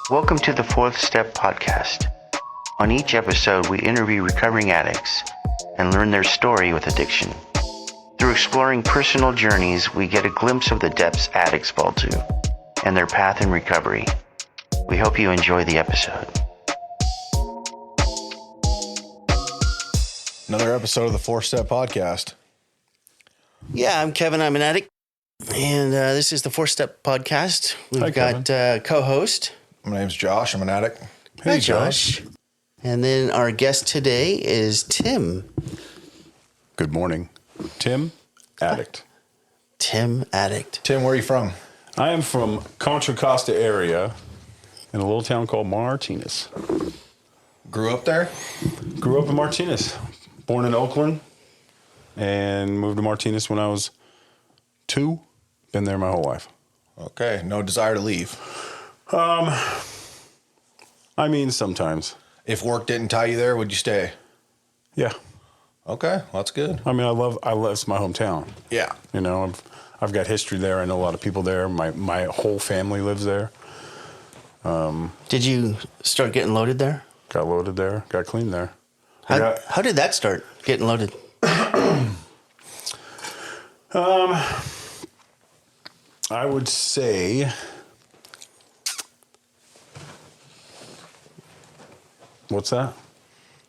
Welcome to the Fourth Step Podcast. On each episode, we interview recovering addicts and learn their story with addiction. Through exploring personal journeys, we get a glimpse of the depths addicts fall to and their path in recovery. We hope you enjoy the episode. Another episode of the Fourth Step Podcast. Yeah, I'm Kevin. I'm an addict. And this is the Fourth Step Podcast. We've Hi, got co-host. My name's Josh. I'm an addict. Hey, Josh. And then our guest today is Tim. Good morning. Tim, addict. Tim, addict. Tim, where are you from? I am from Contra Costa area in a little town called Martinez. Grew up there? Grew up in Martinez. Born in Oakland and moved to Martinez when I was 2. Been there my whole life. Okay. No desire to leave. I mean, sometimes. If work didn't tie you there, would you stay? Yeah. Okay. Well, that's good. I mean, I love it's my hometown. Yeah. You know, I've got history there. I know a lot of people there. My whole family lives there. Did you start getting loaded there? Got loaded there. Got clean there. How did that start, getting loaded? I would say, what's that?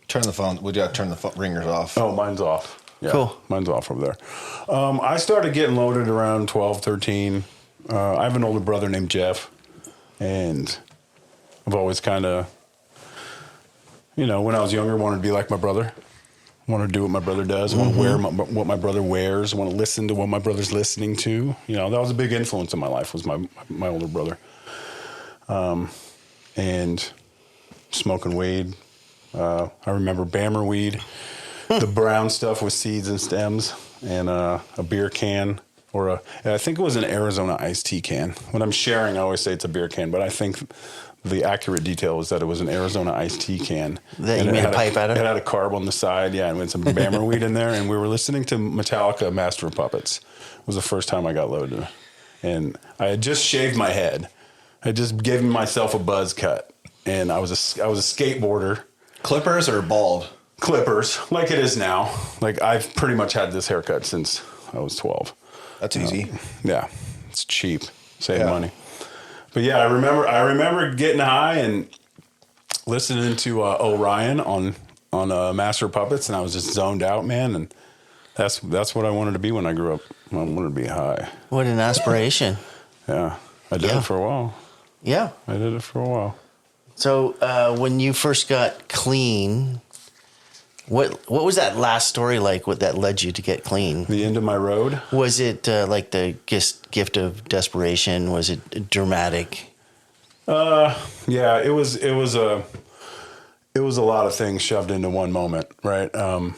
Turn the phone. Would you turn the ringers off? Oh, mine's off. Yeah, Cool. Mine's off over there. I started getting loaded around 12, 13. I have an older brother named Jeff, and I've always kind of, when I was younger, wanted to be like my brother. Want to do what my brother does. Want to wear what my brother wears. Want to listen to what my brother's listening to. That was a big influence in my life. Was my older brother, and smoking weed. I remember Bammer weed, the brown stuff with seeds and stems, and a beer can, I think it was an Arizona iced tea can. When I'm sharing, I always say it's a beer can, but I think the accurate detail was that it was an Arizona iced tea can. That you made a pipe out of? It had a carb on the side, yeah, and with some Bammer weed in there, and we were listening to Metallica, Master of Puppets. It was the first time I got loaded. And I had just shaved my head. I had just given myself a buzz cut, and I was a skateboarder. Clippers or bald? Clippers, like it is now. Like, I've pretty much had this haircut since I was 12. That's easy. Yeah, it's cheap. Save money. But yeah, I remember getting high and listening to Orion on Master of Puppets, and I was just zoned out, man. And that's what I wanted to be when I grew up. I wanted to be high. What an aspiration. Yeah, I did it for a while. Yeah. I did it for a while. So when you first got clean, what was that last story like? What that led you to get clean? The end of my road. Was it like the gift of desperation? Was it dramatic? Yeah, it was a lot of things shoved into one moment, right? At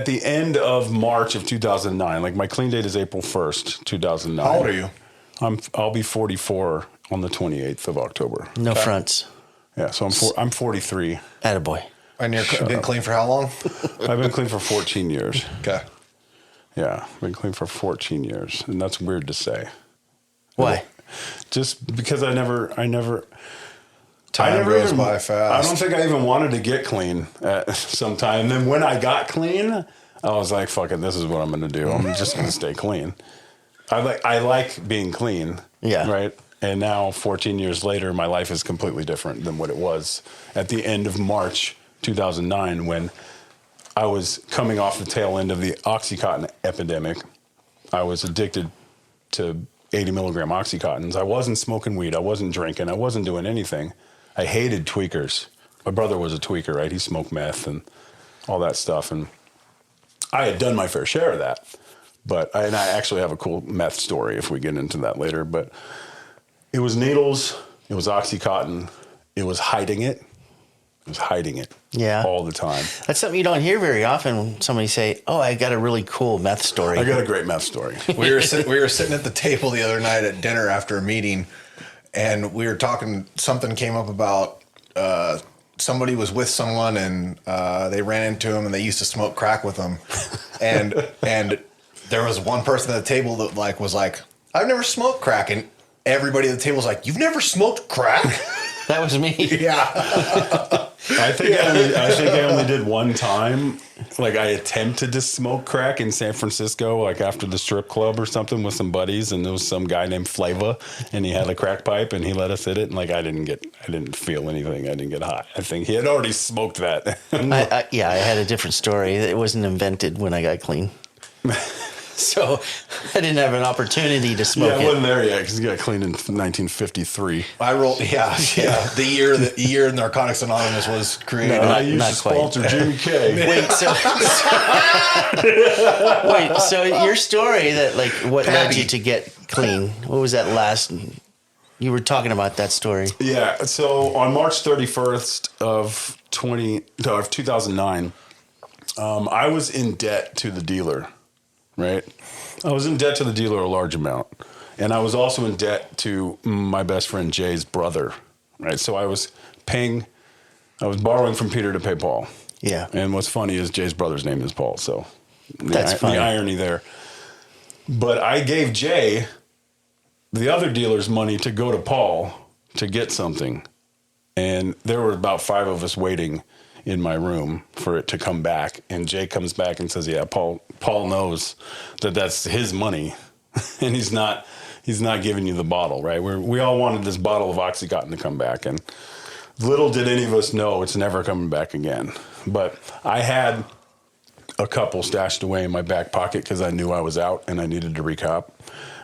the end of March of 2009, like my clean date is April 1st, 2009. How old are you? I'll be 44 on the 28th of October. No fronts. Yeah, so I'm 43. Attaboy. And you've been clean for how long? I've been clean for 14 years. Okay. Yeah, I've been clean for 14 years, and that's weird to say. Why? Just because I never Time goes by fast. I don't think I even wanted to get clean at some time. And then when I got clean, I was like, fuck it, this is what I'm going to do. I'm just going to stay clean. I like being clean. Yeah. Right? And now, 14 years later, my life is completely different than what it was at the end of March 2009 when I was coming off the tail end of the OxyContin epidemic. I was addicted to 80 milligram Oxycontins. I wasn't smoking weed. I wasn't drinking. I wasn't doing anything. I hated tweakers. My brother was a tweaker, right? He smoked meth and all that stuff. And I had done my fair share of that. And I actually have a cool meth story if we get into that later. But it was needles. It was Oxycontin. It was hiding it. It was hiding it. Yeah. All the time. That's something you don't hear very often when somebody say, "Oh, I got a really cool meth story." I got a great meth story. We were sitting at the table the other night at dinner after a meeting, and we were talking. Something came up about somebody was with someone, and they ran into him, and they used to smoke crack with them, and there was one person at the table that was like, "I've never smoked crack," and everybody at the table was like, "You've never smoked crack?" That was me. Yeah. I think I only did one time. Like I attempted to smoke crack in San Francisco, like after the strip club or something with some buddies, and there was some guy named Flava, and he had a crack pipe, and he let us hit it, and like I didn't feel anything. I didn't get high. I think he had already smoked that. I had a different story. It wasn't invented when I got clean. So I didn't have an opportunity to smoke Yeah, I it. wasn't there yet because he got clean in 1953. I rolled. Yeah. The year Narcotics Anonymous was created. No, I used not to quite. sponsor Jimmy K. So your story that like what led you to get clean? What was that last? You were talking about that story. Yeah. So on March 31st of 2009, I was in debt to the dealer, right? I was in debt to the dealer a large amount. And I was also in debt to my best friend Jay's brother, right? So I was borrowing from Peter to pay Paul. Yeah. And what's funny is Jay's brother's name is Paul. So That's funny. the irony there. But I gave Jay the other dealer's money to go to Paul to get something. And there were about 5 of us waiting in my room for it to come back. And Jay comes back and says, yeah, Paul knows that that's his money. And he's not giving you the bottle, right? We all wanted this bottle of Oxycontin to come back. And little did any of us know it's never coming back again. But I had a couple stashed away in my back pocket because I knew I was out and I needed to recop.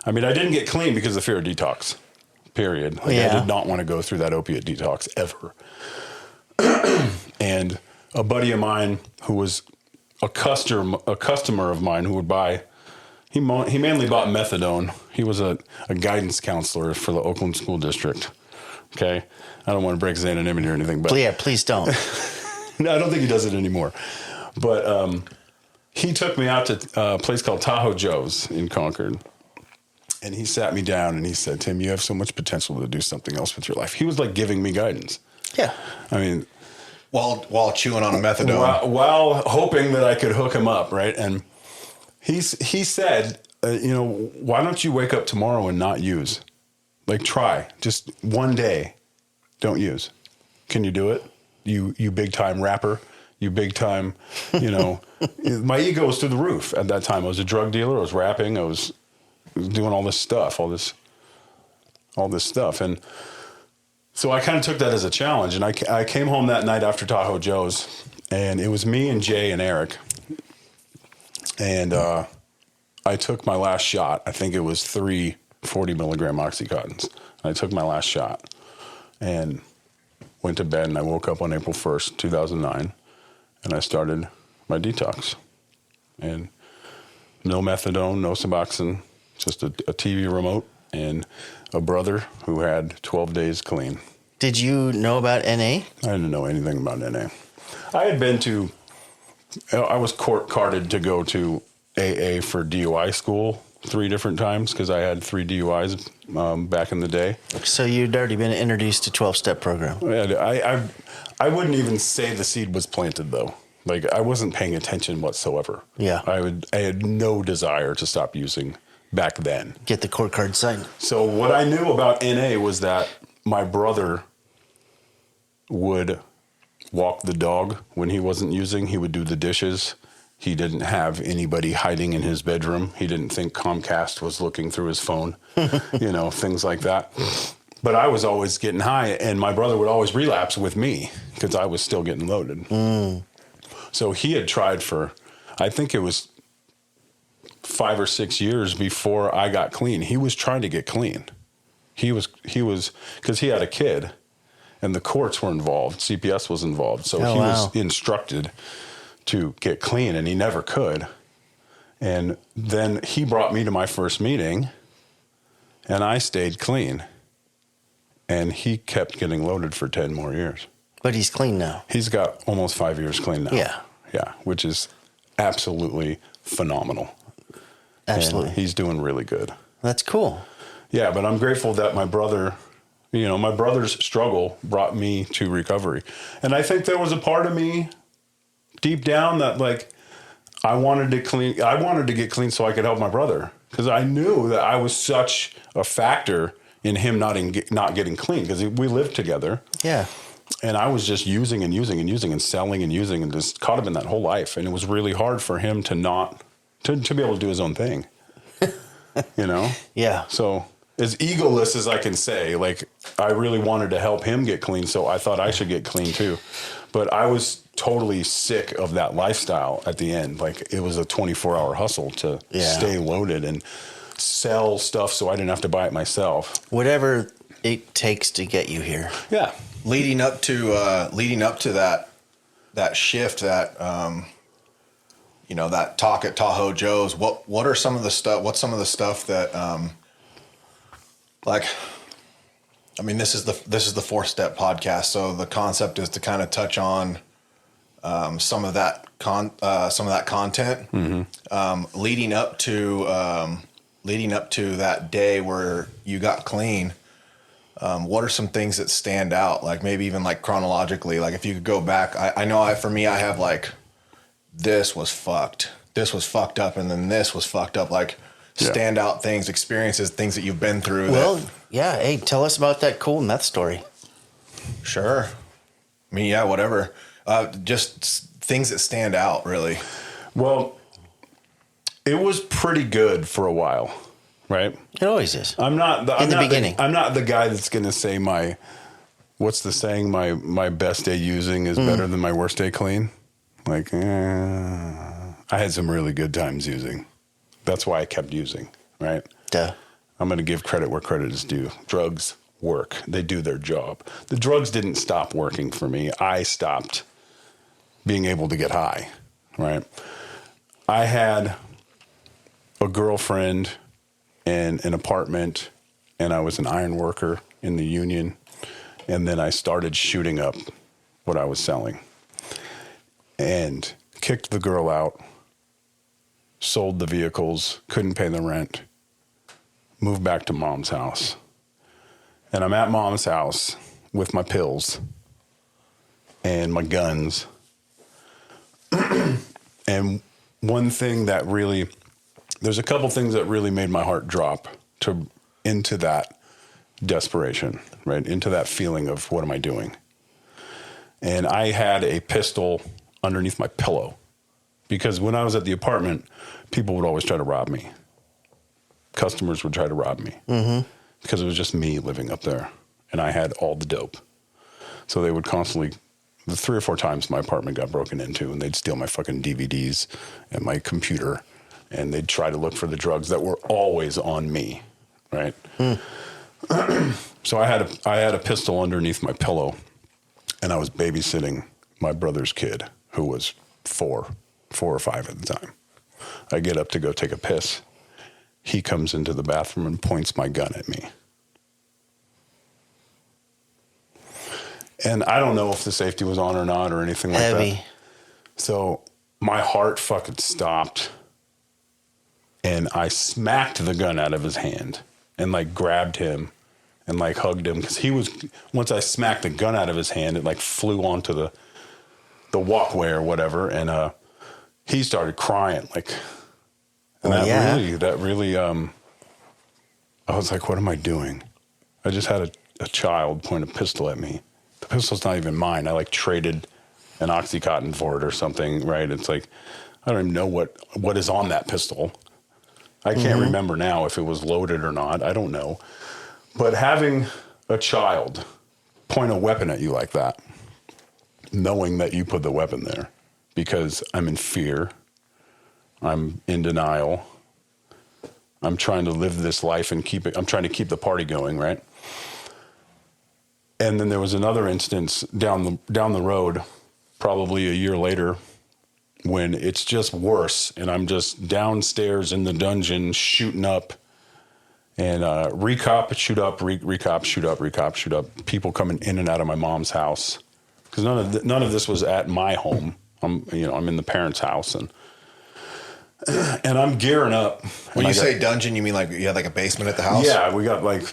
I mean, I didn't get clean because of fear of detox, period. Like, I did not want to go through that opiate detox ever. And a buddy of mine who was a customer of mine who would buy, he mainly bought methadone. He was a guidance counselor for the Oakland School District. Okay. I don't want to break his anonymity or anything, but Yeah, please don't. no, I don't think he does it anymore. But he took me out to a place called Tahoe Joe's in Concord. And he sat me down and he said, Tim, you have so much potential to do something else with your life. He was like giving me guidance. Yeah. I mean, While chewing on a methadone. while hoping that I could hook him up, right? And he said, why don't you wake up tomorrow and not use? Like, try. Just one day, don't use. Can you do it? You big time rapper. You big time, my ego was through the roof at that time. I was a drug dealer. I was rapping. I was doing all this stuff, all this stuff. And so I kind of took that as a challenge. And I came home that night after Tahoe Joe's, and it was me and Jay and Eric. And I took my last shot. I think it was 3 40 milligram Oxycontins. I took my last shot and went to bed, and I woke up on April 1st, 2009, and I started my detox. And no methadone, no Suboxone, just a TV remote and a brother who had 12 days clean. Did you know about NA? I didn't know anything about NA. I was court carded to go to AA for DUI school 3 different times because I had 3 DUIs back in the day. So you'd already been introduced to 12-step program. I wouldn't even say the seed was planted, though. Like, I wasn't paying attention whatsoever. Yeah. I had no desire to stop using back then. Get the court card signed. So what I knew about NA was that my brother would walk the dog when he wasn't using. He would do the dishes. He didn't have anybody hiding in his bedroom. He didn't think Comcast was looking through his phone, things like that. But I was always getting high, and my brother would always relapse with me because I was still getting loaded. So he had tried for, I think it was 5 or 6 years before I got clean. He was trying to get clean. He was because he had a kid, and the courts were involved. CPS was involved, so he was instructed to get clean, and he never could. And then he brought me to my first meeting, and I stayed clean. And he kept getting loaded for 10 more years. But he's clean now. He's got almost 5 years clean now. Yeah. Yeah, which is absolutely phenomenal. Absolutely. And he's doing really good. That's cool. Yeah, but I'm grateful that my brother, my brother's struggle brought me to recovery. And I think there was a part of me deep down that, like, I wanted to get clean so I could help my brother, because I knew that I was such a factor in him not getting clean because we lived together. Yeah. And I was just using and using and using and selling and using and just caught him in that whole life. And it was really hard for him to be able to do his own thing, you know? Yeah. So as egoless as I can say, like I really wanted to help him get clean. So I thought I should get clean too. But I was totally sick of that lifestyle at the end. Like it was a 24-hour hustle to stay loaded and sell stuff so I didn't have to buy it myself. Whatever it takes to get you here. Yeah. Leading up to that shift, that that talk at Tahoe Joe's, what are some of the stuff? What's some of the stuff that like? I mean, this is the 4-step podcast, so the concept is to kind of touch on some of that content leading up to that day where you got clean. What are some things that stand out? Like maybe even like chronologically, like if you could go back, I know for me, I have like, this was fucked up. And then this was fucked up. Like standout things, experiences, things that you've been through. Well, yeah. Hey, tell us about that cool meth story. Sure. I mean, yeah, whatever. Just things that stand out really. Well, it was pretty good for a while. Right. It always is. I'm not the beginning. I'm not the guy that's going to say what's the saying? My best day using is better than my worst day clean. Like, I had some really good times using. That's why I kept using. Right. Duh. I'm going to give credit where credit is due. Drugs work. They do their job. The drugs didn't stop working for me. I stopped being able to get high. Right. I had a girlfriend and an apartment, and I was an iron worker in the union. And then I started shooting up what I was selling and kicked the girl out, sold the vehicles, couldn't pay the rent, moved back to mom's house. And I'm at mom's house with my pills and my guns. And one thing that really... There's a couple things that really made my heart drop into that desperation, right? Into that feeling of what am I doing? And I had a pistol underneath my pillow because when I was at the apartment, people would always try to rob me. Customers would try to rob me because it was just me living up there and I had all the dope. So they would constantly, the 3 or 4 times my apartment got broken into and they'd steal my fucking DVDs and my computer. And they'd try to look for the drugs that were always on me, right? So I had a pistol underneath my pillow, and I was babysitting my brother's kid, who was 4 or 5 at the time. I get up to go take a piss. He comes into the bathroom and points my gun at me. And I don't know if the safety was on or not or anything like that. So my heart fucking stopped. And I smacked the gun out of his hand and like grabbed him and like hugged him because once I smacked the gun out of his hand, it like flew onto the walkway or whatever. And he started crying like, and that really, I was like, what am I doing? I just had a child point a pistol at me. The pistol's not even mine. I like traded an Oxycontin for it or something, right? It's like, I don't even know what is on that pistol. I can't remember now if it was loaded or not. I don't know. But having a child point a weapon at you like that, knowing that you put the weapon there, because I'm in fear, I'm in denial, I'm trying to live this life and I'm trying to keep the party going, right? And then there was another instance down the road, probably a year later, when it's just worse and I'm just downstairs in the dungeon shooting up and recop, shoot up, recop, shoot up, recop, shoot up. People coming in and out of my mom's house because none of this was at my home. I'm in the parents' house and I'm gearing up. When you say dungeon, you mean like you had like a basement at the house? Yeah, we got like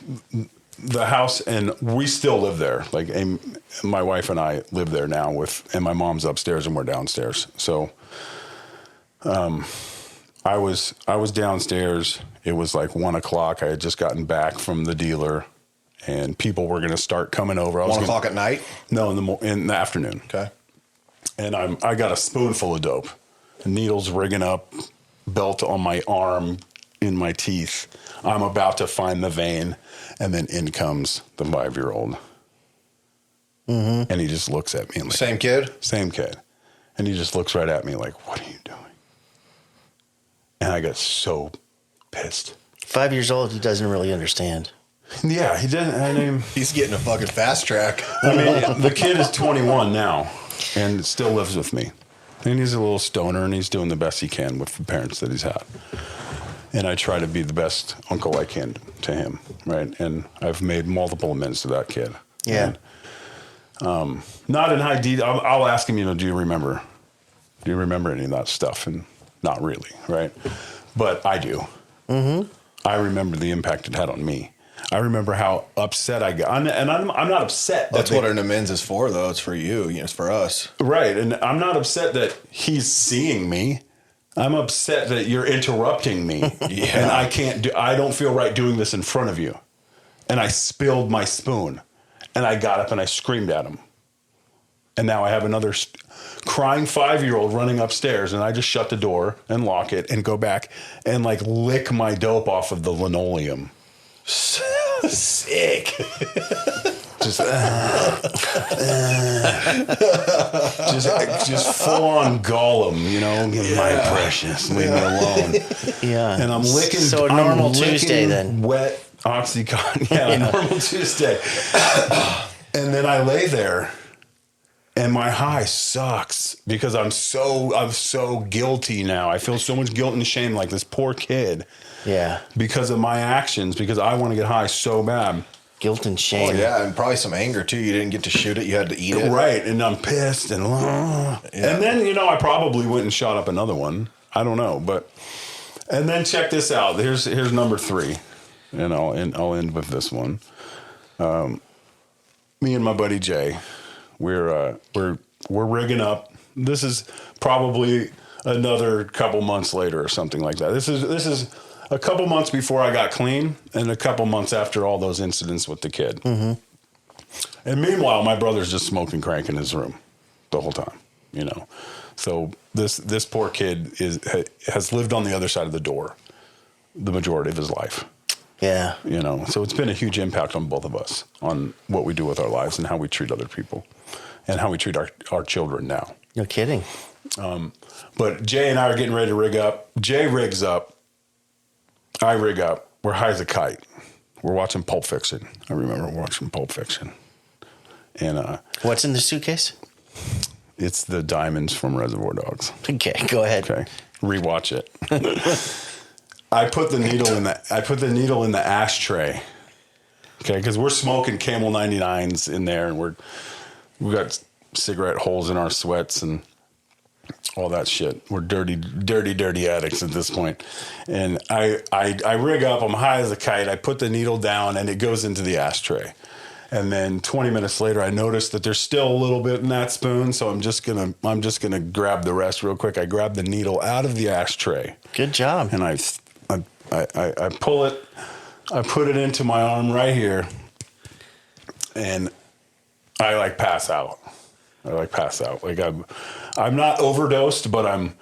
the house and we still live there. Like my wife and I live there now and my mom's upstairs and we're downstairs. So I was downstairs. It was like 1:00. I had just gotten back from the dealer and people were going to start coming over. 1 o'clock at night. No, in the afternoon. Okay. And I got a spoonful of dope, needles rigging up, belt on my arm, in my teeth. I'm about to find the vein, and then in comes the 5-year-old. Mm-hmm. And he just looks at me. And Same kid? Same kid. And he just looks right at me like, what are you doing? And I got so pissed. 5 years old, he doesn't really understand. Yeah, he didn't. I mean, He's getting a fucking fast track. I mean, the kid is 21 now and still lives with me. And he's a little stoner, and he's doing the best he can with the parents that he's had. And I try to be the best uncle I can to him, right? And I've made multiple amends to that kid. Yeah. And, not in high detail. I'll ask him, do you remember any of that stuff? And not really, right? But I do. Mm-hmm. I remember the impact it had on me. I remember how upset I got. And I'm not upset. That's what an amends is for, though. It's for you. It's for us. Right. And I'm not upset that he's seeing me. I'm upset that you're interrupting me. And I don't feel right doing this in front of you. And I spilled my spoon. And I got up and I screamed at him. And now I have another crying 5-year-old running upstairs, and I just shut the door and lock it and go back and lick my dope off of the linoleum. Sick. Just full on Gollum, my precious, leave me alone. Yeah. And I'm licking. So a normal Tuesday then. Wet Oxycontin. Yeah, a normal Tuesday. And then I lay there, and my high sucks because I'm so guilty now. I feel so much guilt and shame, like this poor kid. Yeah. Because of my actions, because I want to get high so bad. Guilt and Oh, shame. yeah, and probably some anger, too. You didn't get to shoot it. You had to eat it. Right, and I'm pissed. And then, I probably went and shot up another one. I don't know. And then check this out. Here's number 3. And I'll end with this one. Me and my buddy Jay, we're rigging up. This is probably another couple months later or something like that. This is a couple months before I got clean, and a couple months after all those incidents with the kid. Mm-hmm. And meanwhile, my brother's just smoking crank in his room the whole time. So this poor kid has lived on the other side of the door the majority of his life. Yeah. So it's been a huge impact on both of us, on what we do with our lives and how we treat other people and how we treat our children now. No kidding. But Jay and I are getting ready to rig up. Jay rigs up. I rig up. We're high as a kite. We're watching Pulp Fiction. I remember watching Pulp Fiction. And what's in the suitcase? it's the diamonds from Reservoir Dogs. Okay, go ahead. Okay. Rewatch it. I put the needle in the ashtray. Okay, because we're smoking Camel 99s in there, and we got cigarette holes in our sweats and all that shit. We're dirty addicts at this point. And I rig up, I'm high as a kite, I put the needle down, and it goes into the ashtray. And then 20 minutes later, I noticed that there's still a little bit in that spoon, so I'm just gonna grab the rest real quick. I grab the needle out of the ashtray. Good job. And I pull it, I put it into my arm right here, and I pass out. Like I'm not overdosed, but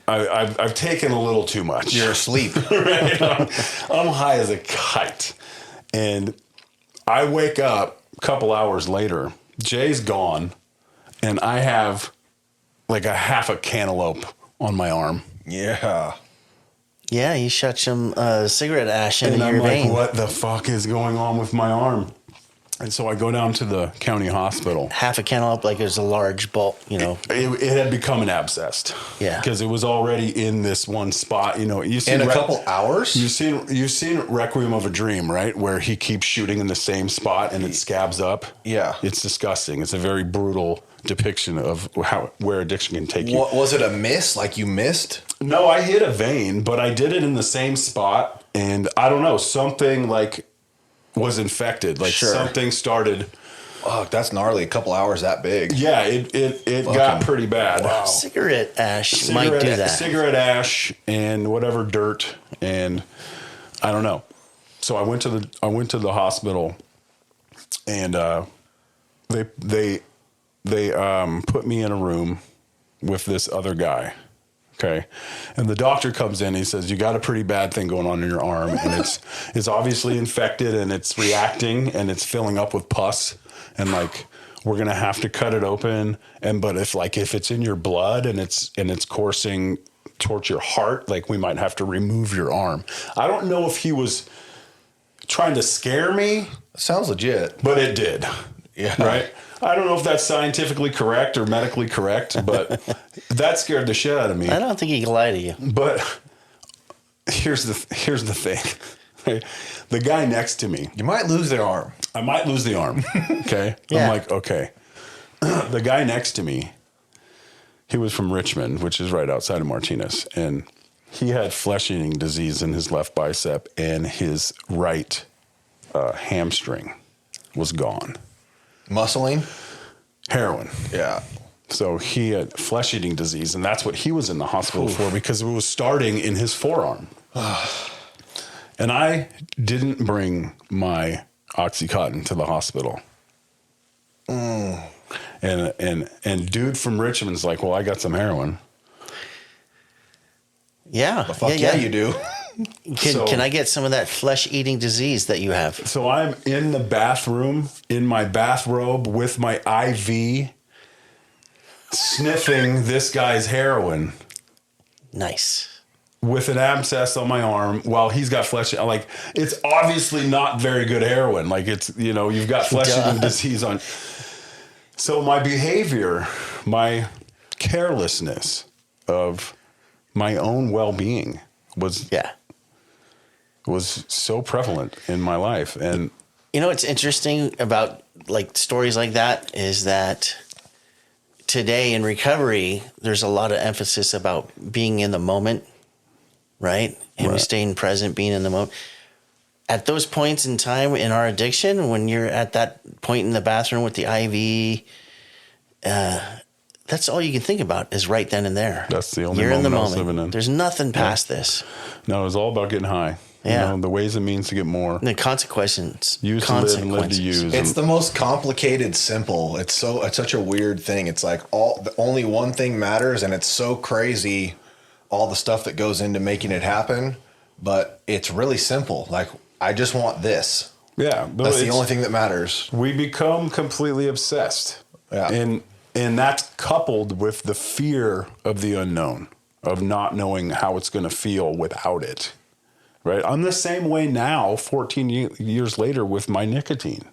I've taken a little too much. You're asleep. Right? I'm high as a kite. And I wake up a couple hours later, Jay's gone, and I have like a half a cantaloupe on my arm. Yeah. Yeah, you shot some cigarette ash into And I'm your like, vein. what the fuck is going on with my arm? And so I go down to the county hospital. Half a cantaloupe, like there's a large bulk, It had become an abscess. Yeah. Because it was already in this one spot. You see In a couple hours? You've seen Requiem of a Dream, right? Where he keeps shooting in the same spot and it scabs up. Yeah. It's disgusting. It's a very brutal depiction of where addiction can take you. What, was it a miss? Like you missed? No, I hit a vein, but I did it in the same spot. And I don't know, something was infected. Sure. Something started. Fuck, that's gnarly. A couple hours that big. Yeah, it got pretty bad. Wow. Cigarette ash might do that. Cigarette ash and whatever dirt, and I don't know. So I went to the hospital and they put me in a room with this other guy. Okay. And the doctor comes in, he says, you got a pretty bad thing going on in your arm, and it's obviously infected, and it's reacting, and it's filling up with pus, and like we're going to have to cut it open. But if it's in your blood and it's coursing towards your heart, like we might have to remove your arm. I don't know if he was trying to scare me, Sounds legit. but it did. Yeah. Right. I don't know if that's scientifically correct or medically correct, but that scared the shit out of me. I don't think he can lie to you. But here's the thing. The guy next to me, You might lose their arm. I might lose the arm. Okay. Yeah. I'm like, okay. The guy next to me, he was from Richmond, which is right outside of Martinez. And he had flesh-eating disease in his left bicep, and his right hamstring was gone. Muscling? Heroin. Yeah. So he had flesh-eating disease, and that's what he was in the hospital for, because it was starting in his forearm. And I didn't bring my Oxycontin to the hospital. And dude from Richmond's like, well, I got some heroin. Yeah. Fuck yeah, you do. Can I get some of that flesh-eating disease that you have? So I'm in the bathroom in my bathrobe with my IV, sniffing this guy's heroin Nice. with an abscess on my arm while he's got flesh. Like, it's obviously not very good heroin. Like, it's, you've got flesh-eating disease on. So my behavior, my carelessness of my own well-being was so prevalent in my life. And What's interesting about like stories like that is that today in recovery, there's a lot of emphasis about being in the moment, right? And Right. staying present, being in the moment. At those points in time in our addiction, when you're at that point in the bathroom with the IV, that's all you can think about is right then and there. That's the only you're in the moment I was moment. living in. There's nothing past this. no, it was all about getting high. Yeah. The ways and means to get more. The consequences. Use to live and live to use. It's the most complicated simple. It's such a weird thing. It's like only one thing matters, and it's so crazy, all the stuff that goes into making it happen. But it's really simple. Like, I just want this. Yeah. That's the only thing that matters. We become completely obsessed. Yeah. And that's coupled with the fear of the unknown, of not knowing how it's going to feel without it. Right? I'm the same way now, 14 years later, with my nicotine.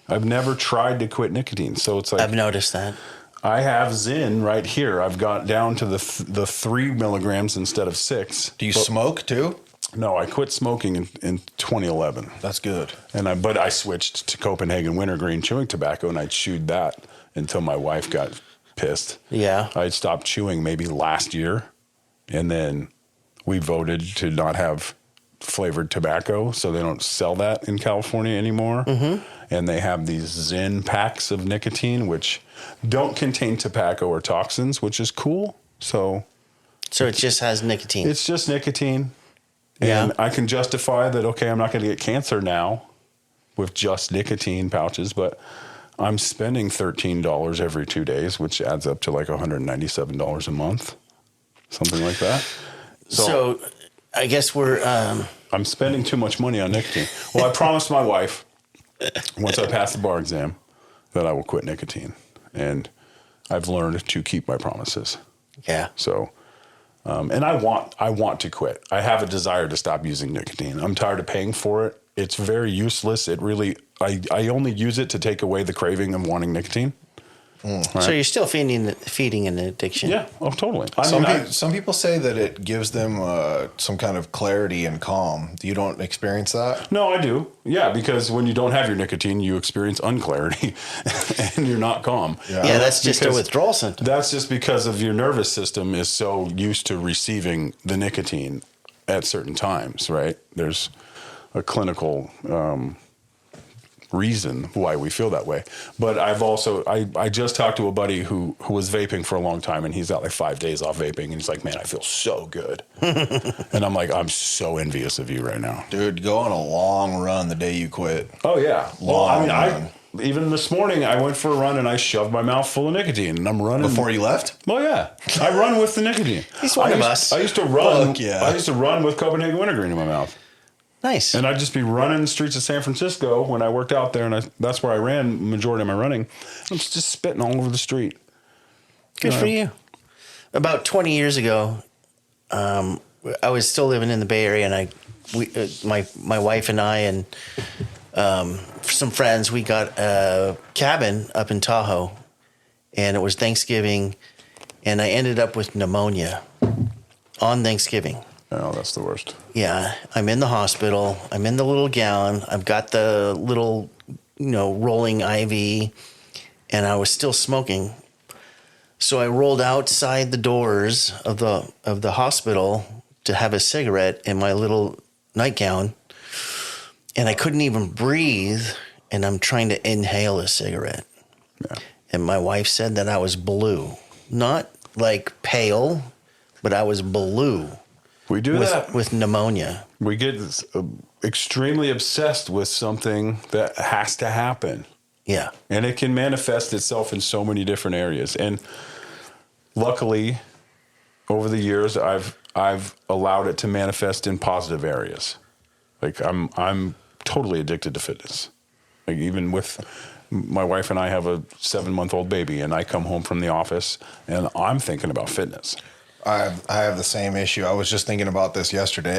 I've never tried to quit nicotine. So it's like, I've noticed that. I have Zyn right here. I've got down to the 3 milligrams instead of 6. Do you smoke too? No, I quit smoking in 2011. That's good. But I switched to Copenhagen Wintergreen chewing tobacco, and I chewed that until my wife got pissed. Yeah. I stopped chewing maybe last year, and then we voted to not have flavored tobacco, so they don't sell that in California anymore. Mm-hmm. And they have these Zyn packs of nicotine, which don't contain tobacco or toxins, which is cool. So it just has nicotine. it's just nicotine. Yeah. And I can justify that, okay, I'm not going to get cancer now with just nicotine pouches, but I'm spending $13 every 2 days, which adds up to like $197 a month, something like that. So I guess we're I'm spending too much money on nicotine. Well, I promised my wife once I pass the bar exam that I will quit nicotine, and I've learned to keep my promises. yeah. So, and I want to quit. I have a desire to stop using nicotine. I'm tired of paying for it. It's very useless. It really, I only use it to take away the craving of wanting nicotine. So you're still feeding an addiction. Yeah. Oh, totally. Some people say that it gives them some kind of clarity and calm. You don't experience that? No, I do. Yeah, because when you don't have your nicotine, you experience unclarity and you're not calm. Yeah, that's just a because withdrawal symptom. That's just because of your nervous system is so used to receiving the nicotine at certain times, right? There's a clinical reason why we feel that way. But I've also, I just talked to a buddy who was vaping for a long time, and he's got like 5 days off vaping, and he's like, man, I feel so good. And I'm like, I'm so envious of you right now. Dude, go on a long run the day you quit. Oh yeah. Well, I Long mean, run. even this morning I went for a run and I shoved my mouth full of nicotine, and I'm running. Before you left? Well, yeah, I run with the nicotine. He's one I of used, us. I used to run. Fuck yeah. I used to run with Copenhagen wintergreen in my mouth. Nice. And I'd just be running the streets of San Francisco when I worked out there, and that's where I ran the majority of my running. I was just spitting all over the street. Good for you. About 20 years ago, I was still living in the Bay Area, and my wife and I and some friends, we got a cabin up in Tahoe, and it was Thanksgiving, and I ended up with pneumonia on Thanksgiving. Oh, that's the worst. Yeah, I'm in the hospital. I'm in the little gown. I've got the little, rolling IV, and I was still smoking. So I rolled outside the doors of the hospital to have a cigarette in my little nightgown, and I couldn't even breathe. And I'm trying to inhale a cigarette. Yeah. And my wife said that I was blue, not like pale, but I was blue. We do that. With pneumonia. We get extremely obsessed with something that has to happen. Yeah. And it can manifest itself in so many different areas. And luckily, over the years, I've allowed it to manifest in positive areas. Like I'm totally addicted to fitness. Like even with my wife and I have a 7-month-old baby, and I come home from the office and I'm thinking about fitness. I have the same issue. I was just thinking about this yesterday.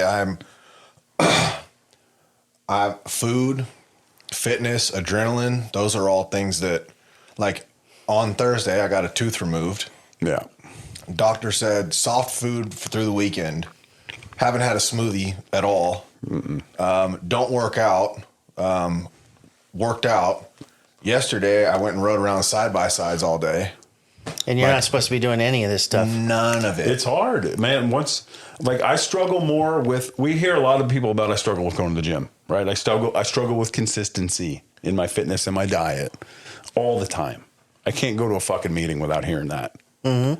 Food, fitness, adrenaline, those are all things that, like, on Thursday, I got a tooth removed. Yeah. Doctor said soft food through the weekend. Haven't had a smoothie at all. Don't work out. Worked out. Yesterday, I went and rode around side-by-sides all day. And you're not supposed to be doing any of this stuff. None of it. It's hard, man. I struggle more with, we hear a lot of people about I struggle with going to the gym, right? I struggle with consistency in my fitness and my diet all the time. I can't go to a fucking meeting without hearing that. Mm-hmm.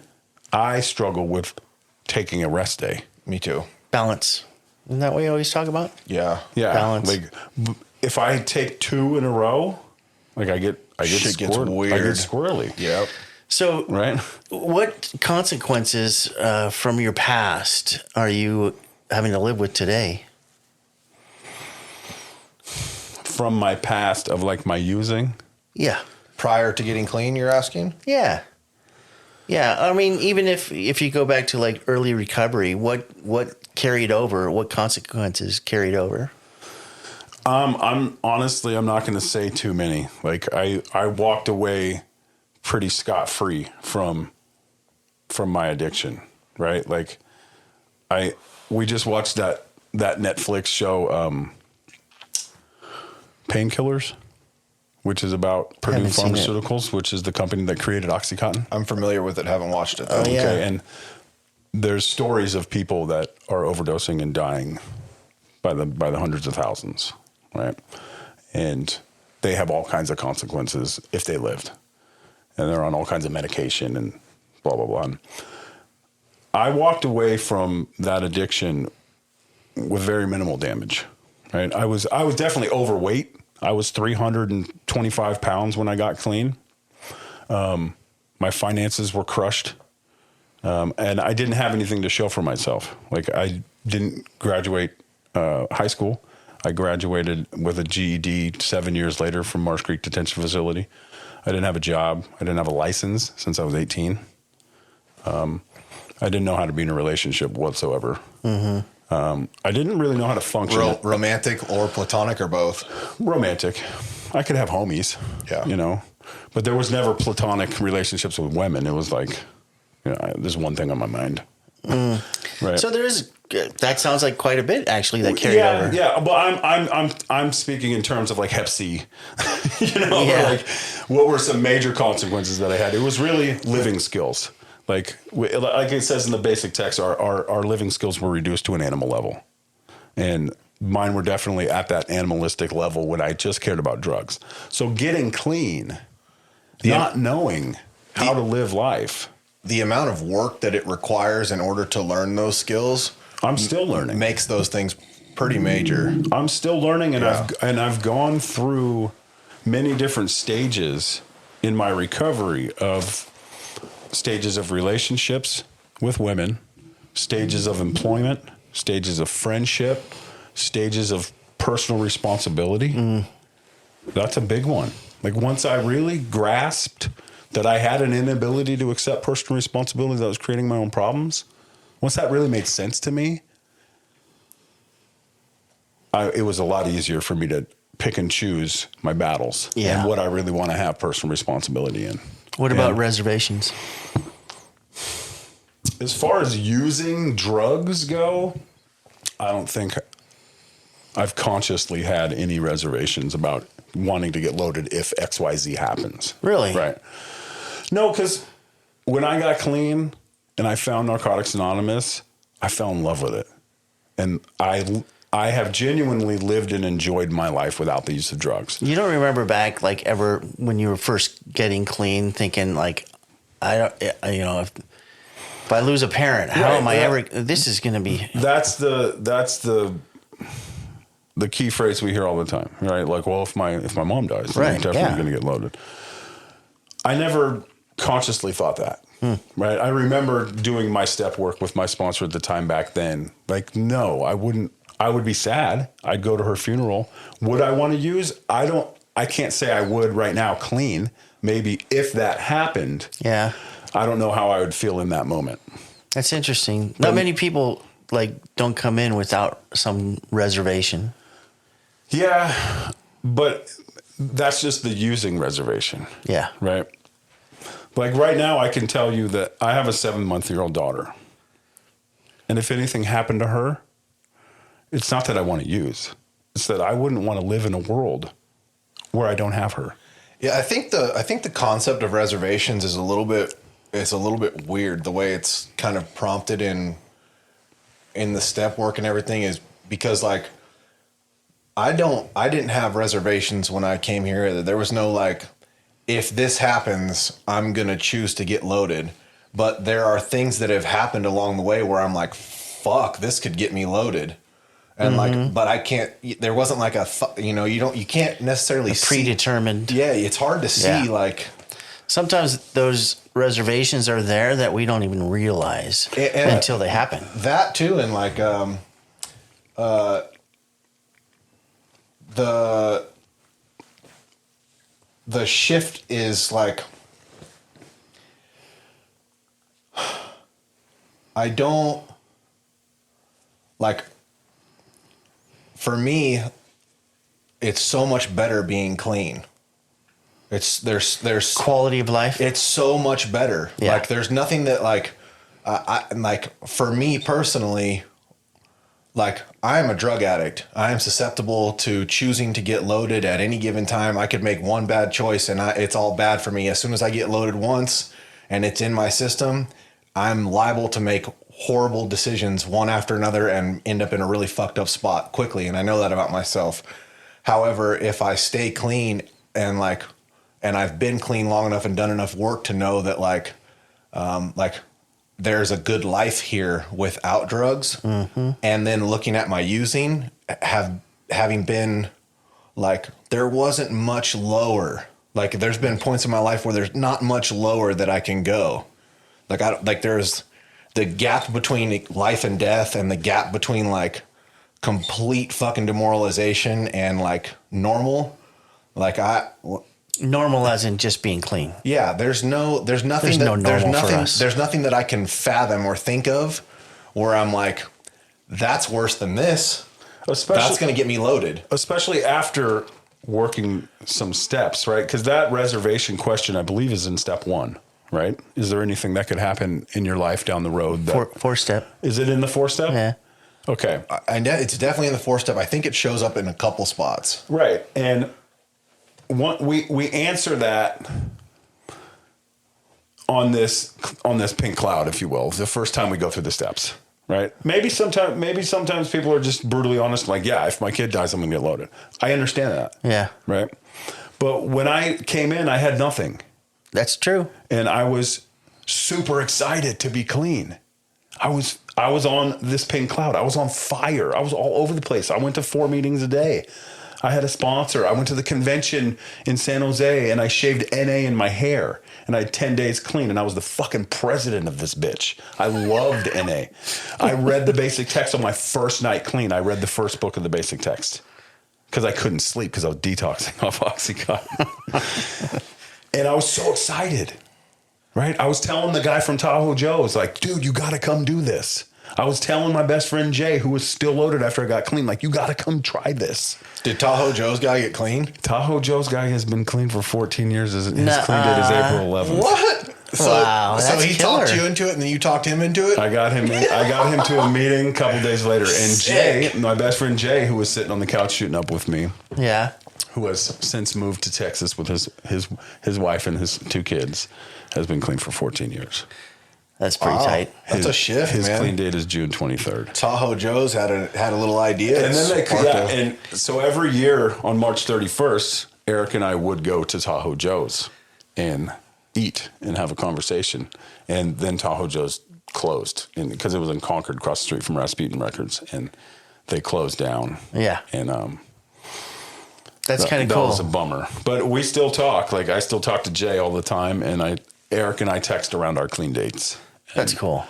I struggle with taking a rest day. Me too. Balance. Isn't that what you always talk about? Yeah. Yeah. Balance. Like if I take 2 in a row, like I get Shit gets weird. I get squirrely. Yep. So, Right? what consequences from your past are you having to live with today? From my past of like my using. Yeah. Prior to getting clean, you're asking? Yeah. Yeah. I mean, even if you go back to like early recovery, what carried over? What consequences carried over? I'm honestly, I'm not going to say too many. Like I walked away pretty scot-free from my addiction, right? Like we just watched that Netflix show, Painkillers, which is about Purdue Haven't seen it. Pharmaceuticals, which is the company that created OxyContin. I'm familiar with it. Haven't watched it, though. Oh, yeah. Okay, and there's stories of people that are overdosing and dying by the hundreds of thousands, right? And they have all kinds of consequences if they lived. And they're on all kinds of medication and blah, blah, blah. And I walked away from that addiction with very minimal damage, right? I was definitely overweight. I was 325 pounds when I got clean. My finances were crushed. And I didn't have anything to show for myself. Like I didn't graduate high school. I graduated with a GED 7 years later from Marsh Creek Detention Facility. I didn't have a job. I didn't have a license since I was 18. I didn't know how to be in a relationship whatsoever. Mm-hmm. I didn't really know how to function. Romantic or platonic or both? Romantic. I could have homies, Yeah. but there was never platonic relationships with women. It was like, there's one thing on my mind. Right. So that sounds like quite a bit actually that carried over. Yeah, but I'm speaking in terms of like Hep C, Yeah. like what were some major consequences that I had? It was really living skills. Like it says in the basic text, our living skills were reduced to an animal level, and mine were definitely at that animalistic level when I just cared about drugs. So getting clean, not knowing how to live life. The amount of work that it requires in order to learn those skills, I'm still learning. makes those things pretty major. I'm still learning, and Yeah. I've gone through many different stages in my recovery of stages of relationships with women, stages of employment, stages of friendship, stages of personal responsibility. That's a big one. Like once I really grasped that I had an inability to accept personal responsibility, that I was creating my own problems. Once that really made sense to me, it was a lot easier for me to pick and choose my battles and what I really want to have personal responsibility in. What about reservations? As far as using drugs go, I don't think I've consciously had any reservations about wanting to get loaded if XYZ happens. Really? Right. No, because when I got clean and I found Narcotics Anonymous, I fell in love with it. And I have genuinely lived and enjoyed my life without the use of drugs. You don't remember back, like, ever when you were first getting clean, thinking, like, if I lose a parent, how am I ever? This is going to be. That's the key phrase we hear all the time, right? Like, well, if my mom dies, then I'm definitely going to get loaded. I never consciously thought that, right? I remember doing my step work with my sponsor at the time back then. Like, no, I wouldn't. I would be sad. I'd go to her funeral. Would I want to use? I can't say I would right now clean. Maybe if that happened. Yeah. I don't know how I would feel in that moment. That's interesting. Not many people don't come in without some reservation. Yeah, but that's just the using reservation. Yeah. Right. Like right now, I can tell you that I have a 7-month-old daughter. And if anything happened to her, it's not that I want to use. It's that I wouldn't want to live in a world where I don't have her. Yeah, I think the concept of reservations is a little bit weird. The way it's kind of prompted in the step work and everything is because like I didn't have reservations when I came here. There was no like, if this happens, I'm gonna choose to get loaded. But there are things that have happened along the way where I'm like, fuck, this could get me loaded. And like, but I can't, there wasn't like you can't necessarily Predetermined. see. Yeah. It's hard to see like. Sometimes those reservations are there that we don't even realize until they happen. That too. And like, the shift is like, I don't like, for me, it's so much better being clean. There's Quality of life. it's so much better. Yeah. Like there's nothing that like, for me personally, like I'm a drug addict. I am susceptible to choosing to get loaded at any given time. I could make one bad choice and it's all bad for me. As soon as I get loaded once and it's in my system, I'm liable to make horrible decisions one after another and end up in a really fucked up spot quickly. And I know that about myself. However, if I stay clean and I've been clean long enough and done enough work to know that like there's a good life here without drugs. Mm-hmm. And then looking at my using, having been like, there wasn't much lower. Like there's been points in my life where there's not much lower that I can go. Like there's the gap between life and death and the gap between like complete fucking demoralization and like normal. Like Normal as in just being clean. yeah, there's nothing There's no normal for us. There's nothing that I can fathom or think of where I'm like, that's worse than this. That's going to get me loaded. Especially after working some steps, right? Because that reservation question, I believe, is in step 1, right? Is there anything that could happen in your life down the road? Four step. Is it in the 4-step? Yeah. Okay. It's definitely in the 4-step. I think it shows up in a couple spots. Right. And we answer that on this pink cloud, if you will, the first time we go through the steps, right? Maybe sometimes people are just brutally honest, like, yeah, if my kid dies, I'm gonna get loaded. I understand that. Yeah. Right. But when I came in, I had nothing. That's true. And I was super excited to be clean. I was on this pink cloud. I was on fire. I was all over the place. I went to 4 meetings a day. I had a sponsor. I went to the convention in San Jose and I shaved NA in my hair and I had 10 days clean and I was the fucking president of this bitch. I loved NA. I read the basic text on my first night clean. I read the first book of the basic text because I couldn't sleep because I was detoxing off Oxycontin. And I was so excited, right? I was telling the guy from Tahoe Joe's like, dude, you got to come do this. I was telling my best friend Jay, who was still loaded after I got clean, like, you got to come try this. Did Tahoe Joe's guy get clean? Tahoe Joe's guy has been clean for 14 years. His clean date is April 11th. What? Wow, So that's he killer. talked you into it, and then you talked him into it. I got him to a meeting a couple days later, and Sick. Jay, my best friend Jay, who was sitting on the couch shooting up with me, Yeah. who has since moved to Texas with his wife and his 2 kids, has been clean for 14 years. That's pretty Wow. tight. That's a shift, His man. clean date is June 23rd. Tahoe Joe's had a little idea. And then Sparked a- and so every year on March 31st, Eric and I would go to Tahoe Joe's and eat and have a conversation. And then Tahoe Joe's closed because it was in Concord, across the street from Rasputin Records, and they closed down. Yeah. And That's kind of that cool. was a bummer. But we still talk. Like, I still talk to Jay all the time, and Eric and I text around our clean dates. That's cool.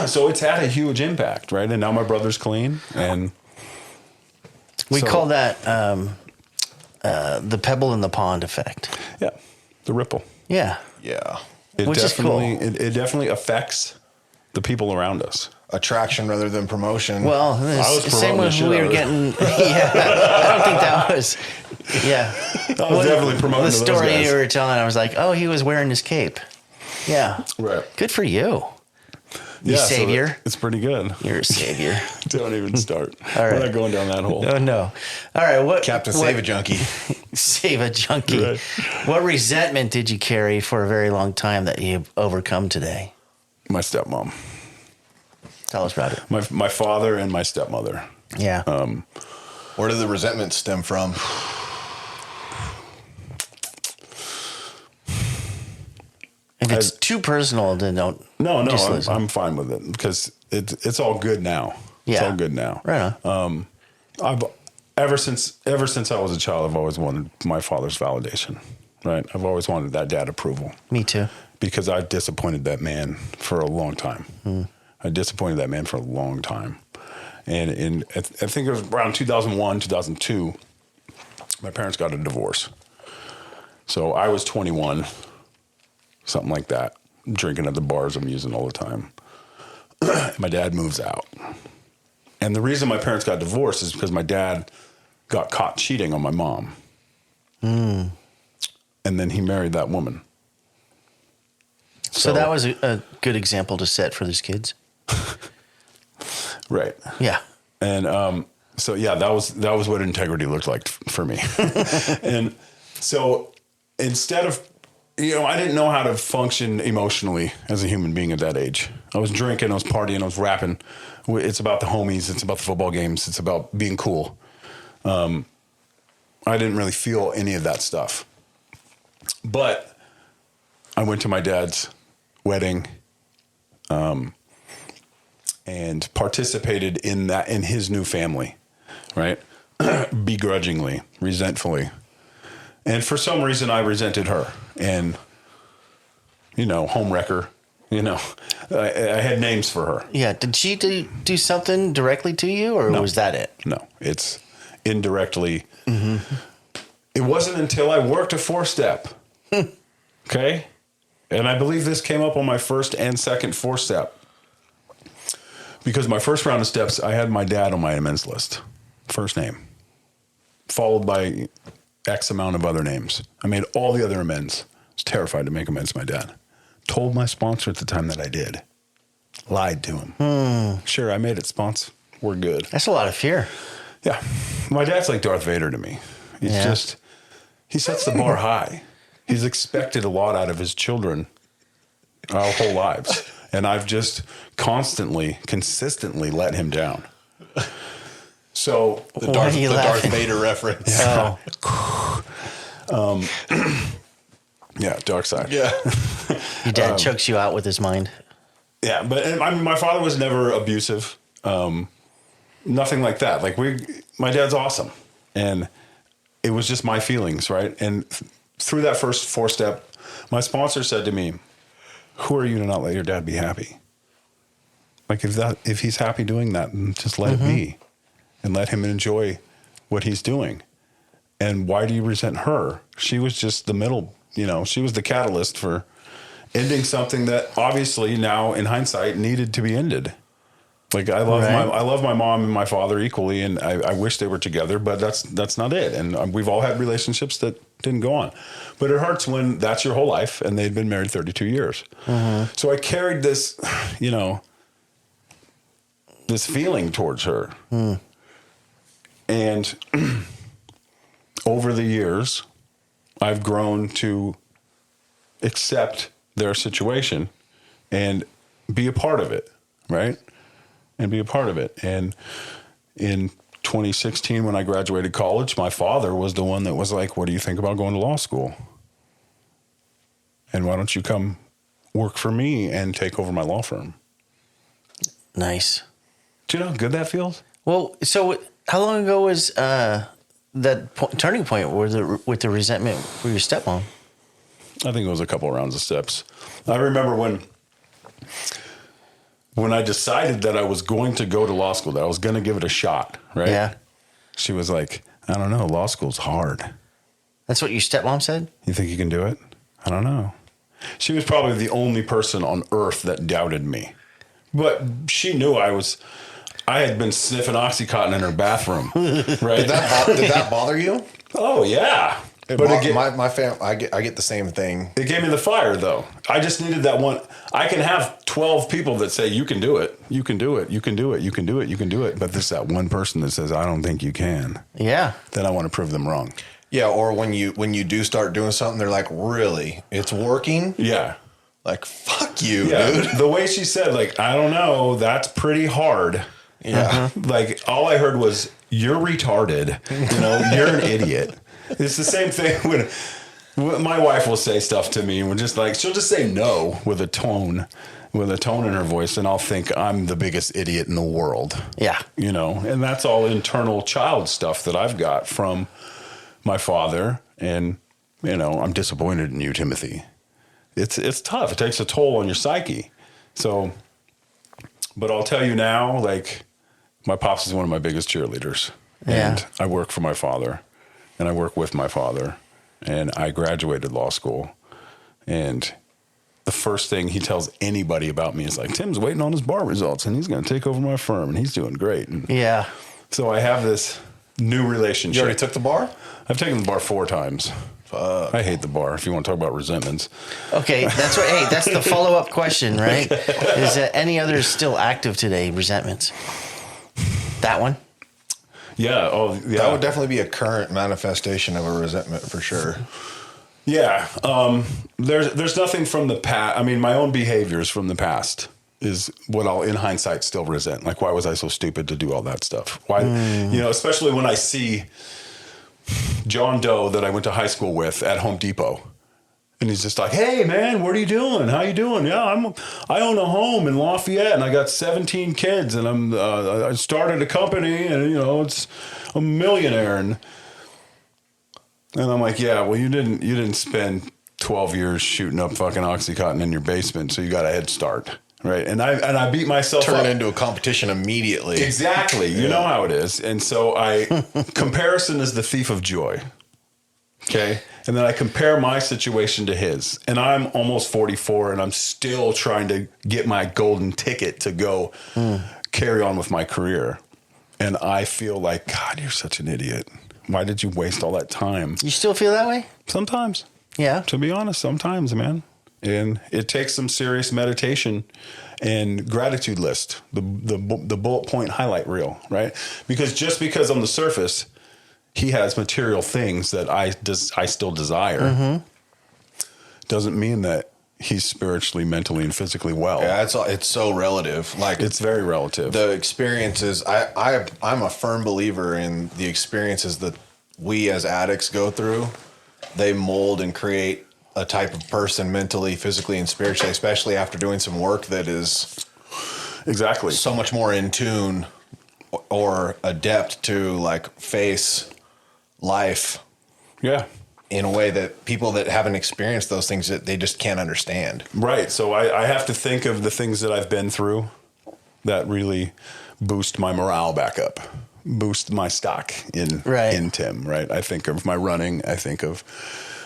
So it's had a huge impact, right? And now my brother's clean, and We So- call that the pebble in the pond effect. yeah, the ripple. Yeah. yeah, Which is cool. It definitely affects the people around us. attraction rather than promotion. Well, I was the same promoting the when shit we out were of it. getting. Yeah, I don't think that was. Yeah, I was definitely promoting the to those story guys. you were telling. I was like, oh, he was wearing his cape. Yeah, Right. good for you. You Yeah, so savior. it's pretty good. You're a savior. Don't even start. All right. We're not going down that hole. Oh no! All right, what Captain what, Save a Junkie. Save a junkie. Right. What resentment did you carry for a very long time that you've overcome today? My stepmom, Tell us about it. my father, and my stepmother. Yeah. Where did the resentment stem from? If it's too personal, then don't. No, just listen. I'm fine with it because it's all good now. It's Yeah. all good now. Right on. I've ever since I was a child, I've always wanted my father's validation. Right. I've always wanted that dad approval. Me too. Because I've disappointed that man for a long time. I disappointed that man for a long time. And I think it was around 2001, 2002, my parents got a divorce. So I was 21, something like that, drinking at the bars I'm using all the time. My dad moves out. And the reason my parents got divorced is because my dad got caught cheating on my mom. And then he married that woman. So that was a good example to set for these kids. Right. Yeah. And so yeah, that was what integrity looked like for me. And so instead of, I didn't know how to function emotionally as a human being at that age. I was drinking, I was partying, I was rapping. It's about the homies, it's about the football games, it's about being cool. I didn't really feel any of that stuff. But I went to my dad's wedding, and participated in his new family, right? Begrudgingly, resentfully. And for some reason I resented her and, home wrecker, I had names for her. Yeah. Did she do something directly to you, or No. was that it? No, it's indirectly. It wasn't until I worked a 4-step. Okay. And I believe this came up on my first and second 4-step. Because my first round of steps, I had my dad on my amends list. First name. Followed by X amount of other names. I made all the other amends. I was terrified to make amends to my dad. Told my sponsor at the time that I did. Lied to him. Sure, I made it, sponsor. We're good. That's a lot of fear. Yeah. My dad's like Darth Vader to me. He's Yeah. he sets the bar high. He's expected a lot out of his children our whole lives. And I've just consistently let him down. So The Why Darth, are you the Darth laughing? Vader reference. Oh, yeah, dark side. Yeah. your dad chokes you out with his mind. Yeah, but and, I mean, my father was never abusive. Nothing like that. Like my dad's awesome, and it was just my feelings, right? And through that first 4-step, my sponsor said to me, "Who are you to not let your dad be happy? Like if he's happy doing that, then just let it be, and let him enjoy what he's doing. And why do you resent her? She was just the middle. She was the catalyst for ending something that obviously now in hindsight needed to be ended." Like I love my mom and my father equally, and I wish they were together, but that's not it. And we've all had relationships that didn't go on, but it hurts when that's your whole life, and they'd been married 32 years. So I carried this, this feeling towards her, and over the years, I've grown to accept their situation and be a part of it, right? And be a part of it. And in 2016, when I graduated college, my father was the one that was like, "What do you think about going to law school? And why don't you come work for me and take over my law firm?" Nice. Do you know how good that feels? Well, so how long ago was that turning point with the resentment for your stepmom? I think it was a couple of rounds of steps. I remember when I decided that I was going to go to law school, that I was going to give it a shot, right? Yeah. She was like, "I don't know, law school's hard. That's what your stepmom said? You think you can do it?" I don't know. She was probably the only person on earth that doubted me. But she knew I had been sniffing Oxycontin in her bathroom, right? Did that bother you? Oh, yeah. I get the same thing. It gave me the fire, though. I just needed that one. I can have 12 people that say, "You can do it. You can do it. You can do it. You can do it. You can do it." But there's that one person that says, "I don't think you can." Yeah. Then I want to prove them wrong. Yeah, or when you do start doing something, they're like, "Really? It's working?" Yeah. Like, fuck you, Yeah. dude. The way she said, like, "I don't know, that's pretty hard." Yeah. Like, all I heard was, "You're retarded. You're an idiot." It's the same thing when my wife will say stuff to me, and she'll just say no with a tone in her voice, and I'll think I'm the biggest idiot in the world. Yeah. And that's all internal child stuff that I've got from my father. And, I'm disappointed in you, Timothy. It's tough. It takes a toll on your psyche. So, but I'll tell you now, like, my pops is one of my biggest cheerleaders. Yeah. And I work for my father, and I work with my father, and I graduated law school. And the first thing he tells anybody about me is like, "Tim's waiting on his bar results, and he's going to take over my firm, and he's doing great." And Yeah. so I have this new relationship. You already took the bar? I've taken the bar 4 times. I hate the bar, if you want to talk about resentments. Okay, that's right. Hey, that's the follow-up question, right? Is there any others still active today, resentments? That one? Yeah. Oh, yeah. That would definitely be a current manifestation of a resentment for sure. Yeah. There's nothing from the past. I mean, my own behaviors from the past is what I'll, in hindsight, still resent. Like, why was I so stupid to do all that stuff? Why, especially when I see John Doe that I went to high school with at Home Depot. And he's just like, "Hey, man, what are you doing? How you doing?" "Yeah, I own a home in Lafayette, and I got 17 kids, and I started a company, and it's a millionaire." And I'm like, "Yeah, well, you didn't spend 12 years shooting up fucking Oxycontin in your basement, so you got a head start, right?" And I beat myself Turn up. it into a competition immediately. Exactly. You know how it is. And so comparison is the thief of joy. Okay. And then I compare my situation to his, and I'm almost 44, and I'm still trying to get my golden ticket to go carry on with my career. And I feel like, God, you're such an idiot. Why did you waste all that time? You still feel that way? Sometimes. Yeah. To be honest, sometimes, man. And it takes some serious meditation and gratitude list, the bullet point highlight reel, right? Because just because on the surface he has material things that I still desire, doesn't mean that he's spiritually, mentally, and physically well. Yeah, it's so relative. Like It's very relative. the experiences. I'm a firm believer in the experiences that we as addicts go through. They mold and create a type of person mentally, physically, and spiritually, especially after doing some work that is exactly. so much more in tune or adept to like face life Yeah. in a way that people that haven't experienced those things, that they just can't understand. Right. So I have to think of the things that I've been through that really boost my morale back up, boost my stock in Tim. Right. I think of my running. I think of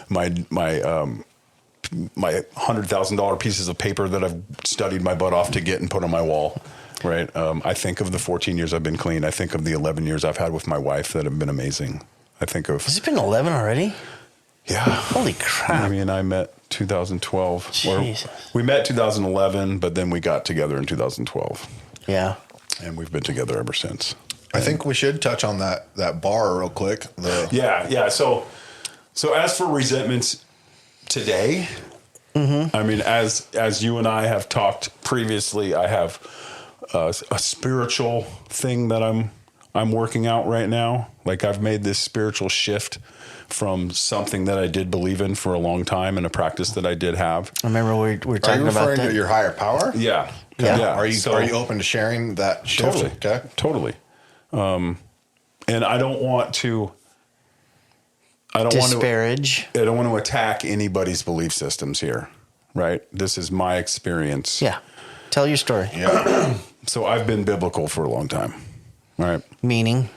my $100,000 pieces of paper that I've studied my butt off to get and put on my wall. Right. I think of the 14 years I've been clean. I think of the 11 years I've had with my wife that have been amazing. I think of. Has it been 11 already? Yeah. Holy crap. I mean, I met 2012. Jesus. We met 2011, but then we got together in 2012. Yeah. And we've been together ever since. I think we should touch on that bar real quick. Yeah. So as for resentments today, I mean, as you and I have talked previously, I have a spiritual thing that I'm working out right now. Like I've made this spiritual shift from something that I did believe in for a long time and a practice that I did have. I remember we were Are talking you about referring that. to your higher power? Yeah. Yeah. Are you open to sharing that shift? Totally. Okay. Totally. And I don't want to. Disparage. I don't want to attack anybody's belief systems here, right? This is my experience. Yeah. Tell your story. Yeah. So I've been biblical for a long time, right? Meaning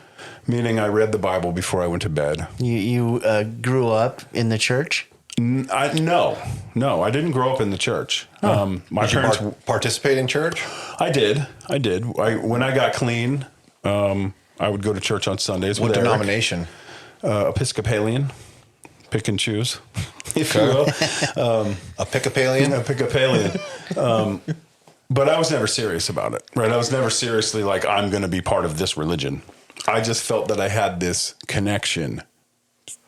Meaning I read the Bible before I went to bed. you grew up in the church? No, I didn't grow up in the church. My Did you parents. participate in church? I did. When I got clean, I would go to church on Sundays. What with Eric. denomination? Episcopalian. Pick and choose, if you will. Episcopalian? Episcopalian. But I was never serious about it, right? I was never seriously like, I'm going to be part of this religion. I just felt that I had this connection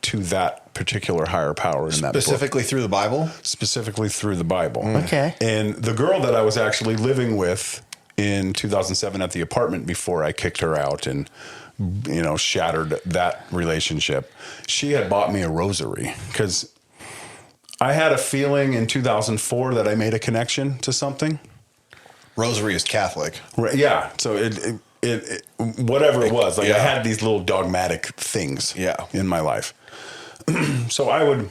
to that particular higher power in that book. Specifically through the Bible? Specifically through the Bible. Okay. And the girl that I was actually living with in 2007 at the apartment before I kicked her out and, shattered that relationship, she had bought me a rosary because I had a feeling in 2004 that I made a connection to something. Rosary is Catholic. Right, yeah. So it whatever it was, like I had these little dogmatic things in my life. So I would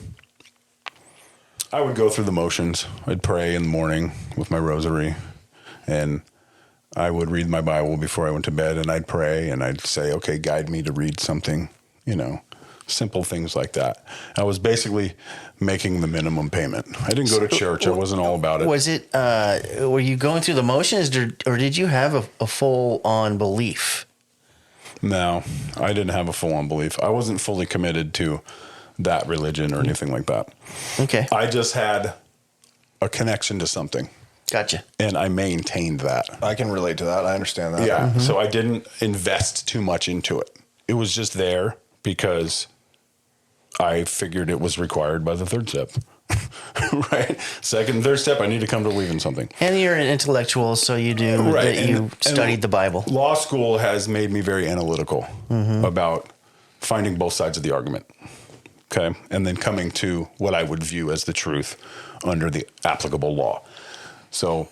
go through the motions. I'd pray in the morning with my rosary, and I would read my Bible before I went to bed, and I'd pray, and I'd say, okay, guide me to read something, simple things like that. I was basically making the minimum payment. I didn't go to church. I wasn't all about it. Was it, were you going through the motions or did you have a full-on belief? No, I didn't have a full-on belief. I wasn't fully committed to that religion or anything like that. Okay. I just had a connection to something. Gotcha. And I maintained that. I can relate to that. I understand that. Yeah. Mm-hmm. So I didn't invest too much into it. It was just there because I figured it was required by the third step. Right? Second and third step, I need to come to believe in something. And you're an intellectual, so you do Right. that. You studied the Bible. Law school has made me very analytical about finding both sides of the argument. Okay. And then coming to what I would view as the truth under the applicable law. So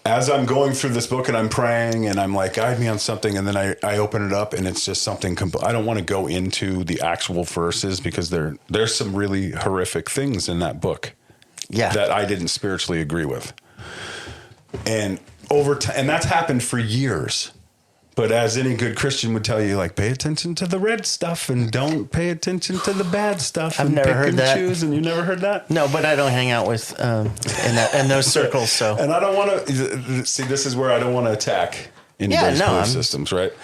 as I'm going through this book and I'm praying and I'm like, guide me on something. And then I open it up and it's just something. I don't want to go into the actual verses because there's some really horrific things in that book that I didn't spiritually agree with. And over time, and that's happened for years. But as any good Christian would tell you, like, pay attention to the red stuff and don't pay attention to the bad stuff. I've and never pick heard and that. choose, and you never heard that? No, but I don't hang out with in those circles. So And I don't want to see. This is where I don't want to attack anybody's belief systems, right?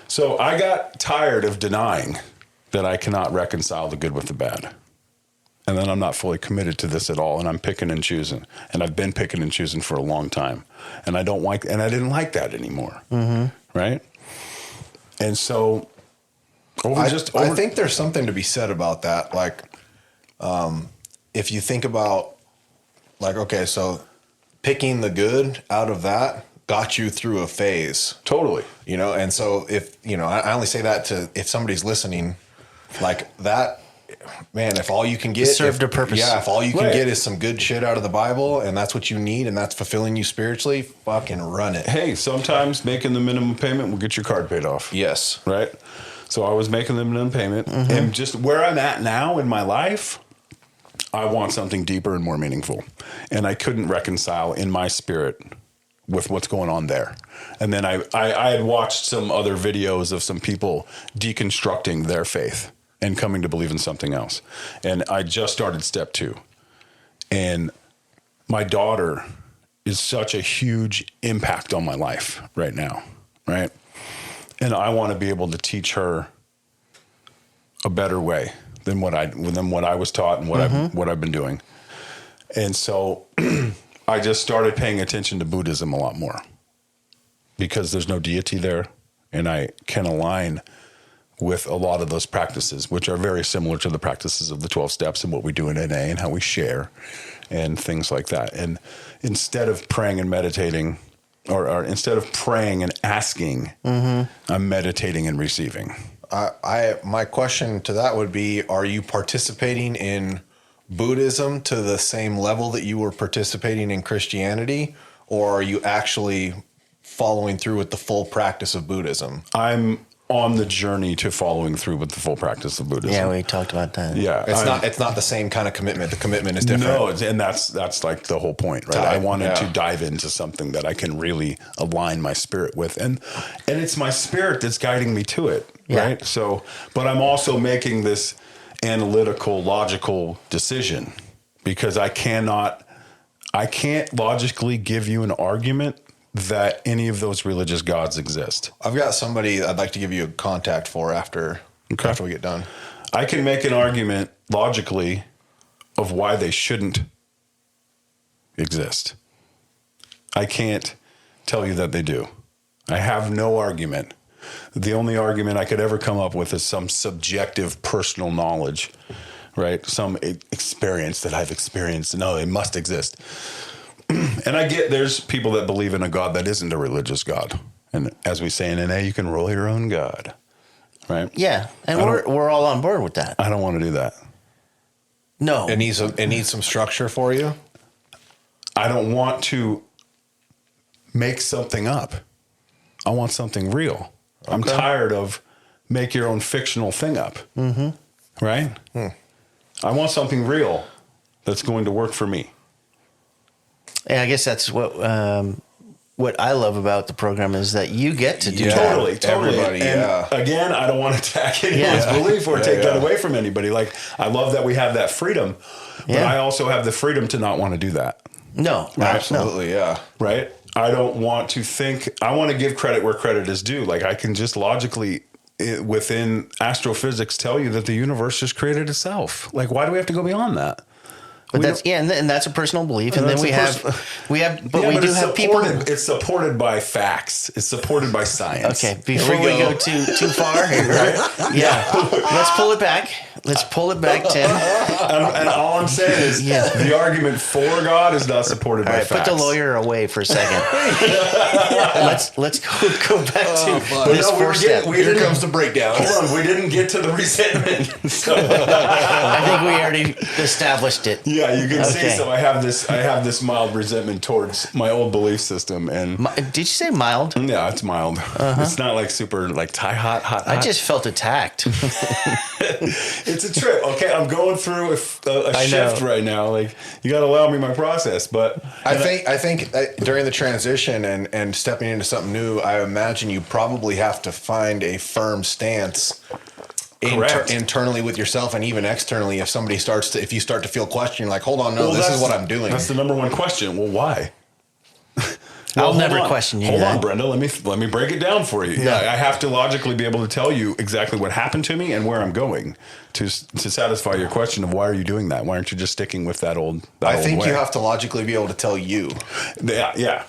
So I got tired of denying that I cannot reconcile the good with the bad, and then I'm not fully committed to this at all, and I'm picking and choosing, and I've been picking and choosing for a long time, and I didn't like that anymore, right? And so, I think there's something to be said about that. Like, if you think about like, okay, so picking the good out of that got you through a phase, Totally. you know? And so if, you know, I only say that to, if somebody's listening, like that, man, if all you can get, It served a purpose. Yeah. If all you can Right. get is some good shit out of the Bible and that's what you need and that's fulfilling you spiritually, fucking run it. Hey, sometimes making the minimum payment will get your card paid off. Yes. Right? So I was making the minimum payment. And just where I'm at now in my life, I want something deeper and more meaningful. And I couldn't reconcile in my spirit with what's going on there. And then I had watched some other videos of some people deconstructing their faith and coming to believe in something else. And I just started step 2. And my daughter is such a huge impact on my life right now, right? And I want to be able to teach her a better way than what I was taught and what I've been doing. And so I just started paying attention to Buddhism a lot more because there's no deity there, and I can align with a lot of those practices, which are very similar to the practices of the 12 steps and what we do in NA and how we share and things like that. And instead of praying and meditating, or instead of praying and asking, I'm meditating and receiving. My question to that would be, are you participating in Buddhism to the same level that you were participating in Christianity, or are you actually following through with the full practice of Buddhism? I'm on the journey to following through with the full practice of Buddhism. Yeah, we talked about that. Yeah. It's not the same kind of commitment. The commitment is different. No, and that's like the whole point, right? I wanted to dive into something that I can really align my spirit with, and it's my spirit that's guiding me to it, right? So, but I'm also making this analytical, logical decision because I can't logically give you an argument that any of those religious gods exist. I've got somebody I'd like to give you a contact for after we get done. I can make an argument logically of why they shouldn't exist. I can't tell you that they do. I have no argument. The only argument I could ever come up with is some subjective personal knowledge, right? Some experience that I've experienced. No, it must exist. And I get there's people that believe in a God that isn't a religious God. And as we say in NA, you can roll your own God, right? Yeah, and we're all on board with that. I don't want to do that. No. It needs some structure for you. I don't want to make something up. I want something real. Okay. I'm tired of make your own fictional thing up. Mm-hmm. Right? I want something real that's going to work for me. And I guess that's what I love about the program is that you get to do that. Totally. Everybody, and again, I don't want to attack anyone's belief or take that away from anybody. Like, I love that we have that freedom, but I also have the freedom to not want to do that. No, Right? Absolutely, yeah. Right? I don't want to think, I want to give credit where credit is due. Like, I can just logically, within astrophysics, tell you that the universe just created itself. Like, why do we have to go beyond that? But that's and that's a personal belief, and then we have, we do have people. It's supported by facts. It's supported by science. Okay, before we go too far here, right? Yeah, let's pull it back. Let's pull it back, Tim. And all I'm saying is, the argument for God is not supported by facts. Put the lawyer away for a second. let's go back to this first step. Here comes the breakdown. Hold on, we didn't get to the resentment. So. I think we already established it. Yeah, you can see. So I have this mild resentment towards my old belief system. And did you say mild? Yeah, it's mild. It's not like super like hot. I just felt attacked. It's a trip. Okay, I'm going through a shift right now. Like, you got to allow me my process. But I think during the transition and stepping into something new, I imagine you probably have to find a firm stance internally with yourself and even externally. If you start to feel questioning, like, hold on, this is what I'm doing. That's the number one question. Well, why? I'll never question you. Hold on, Brenda. Let me break it down for you. Yeah, I have to logically be able to tell you exactly what happened to me and where I'm going to satisfy your question of why are you doing that? Why aren't you just sticking with that old? I think you have to logically be able to tell you. Yeah.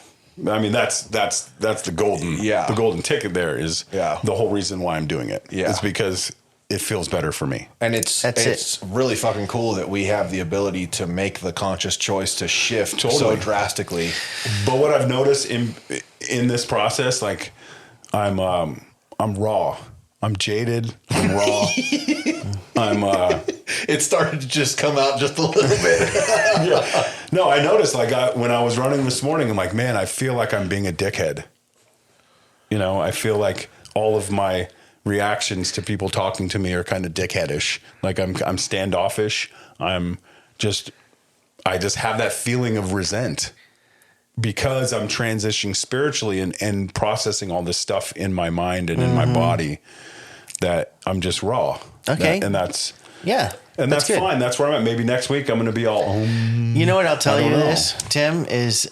I mean, that's the golden ticket. There is the whole reason why I'm doing it. Yeah, it's because it feels better for me. And it's really fucking cool that we have the ability to make the conscious choice to shift so Totally. drastically. But what I've noticed in this process, like I'm raw. I'm jaded. I'm raw. It started to just come out just a little bit. Yeah. No, I noticed like when I was running this morning, I'm like, man, I feel like I'm being a dickhead. You know, I feel like all of my reactions to people talking to me are kind of dickheadish. Like I'm standoffish. I just have that feeling of resent because I'm transitioning spiritually and processing all this stuff in my mind and in my body that I'm just raw. Okay. That's good. fine. That's where I'm at. Maybe next week I'm going to be all, You know what I'll tell I don't you know. this, Tim, is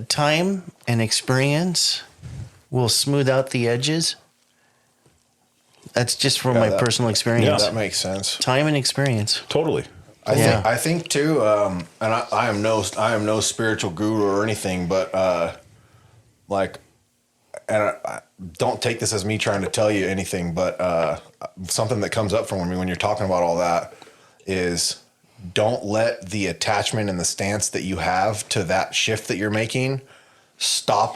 time and experience will smooth out the edges. That's just from my personal experience. That makes sense. Time and experience. totally. I think too, and I am no spiritual guru or anything, but I don't take this as me trying to tell you anything, but something that comes up for me when you're talking about all that is don't let the attachment and the stance that you have to that shift that you're making stop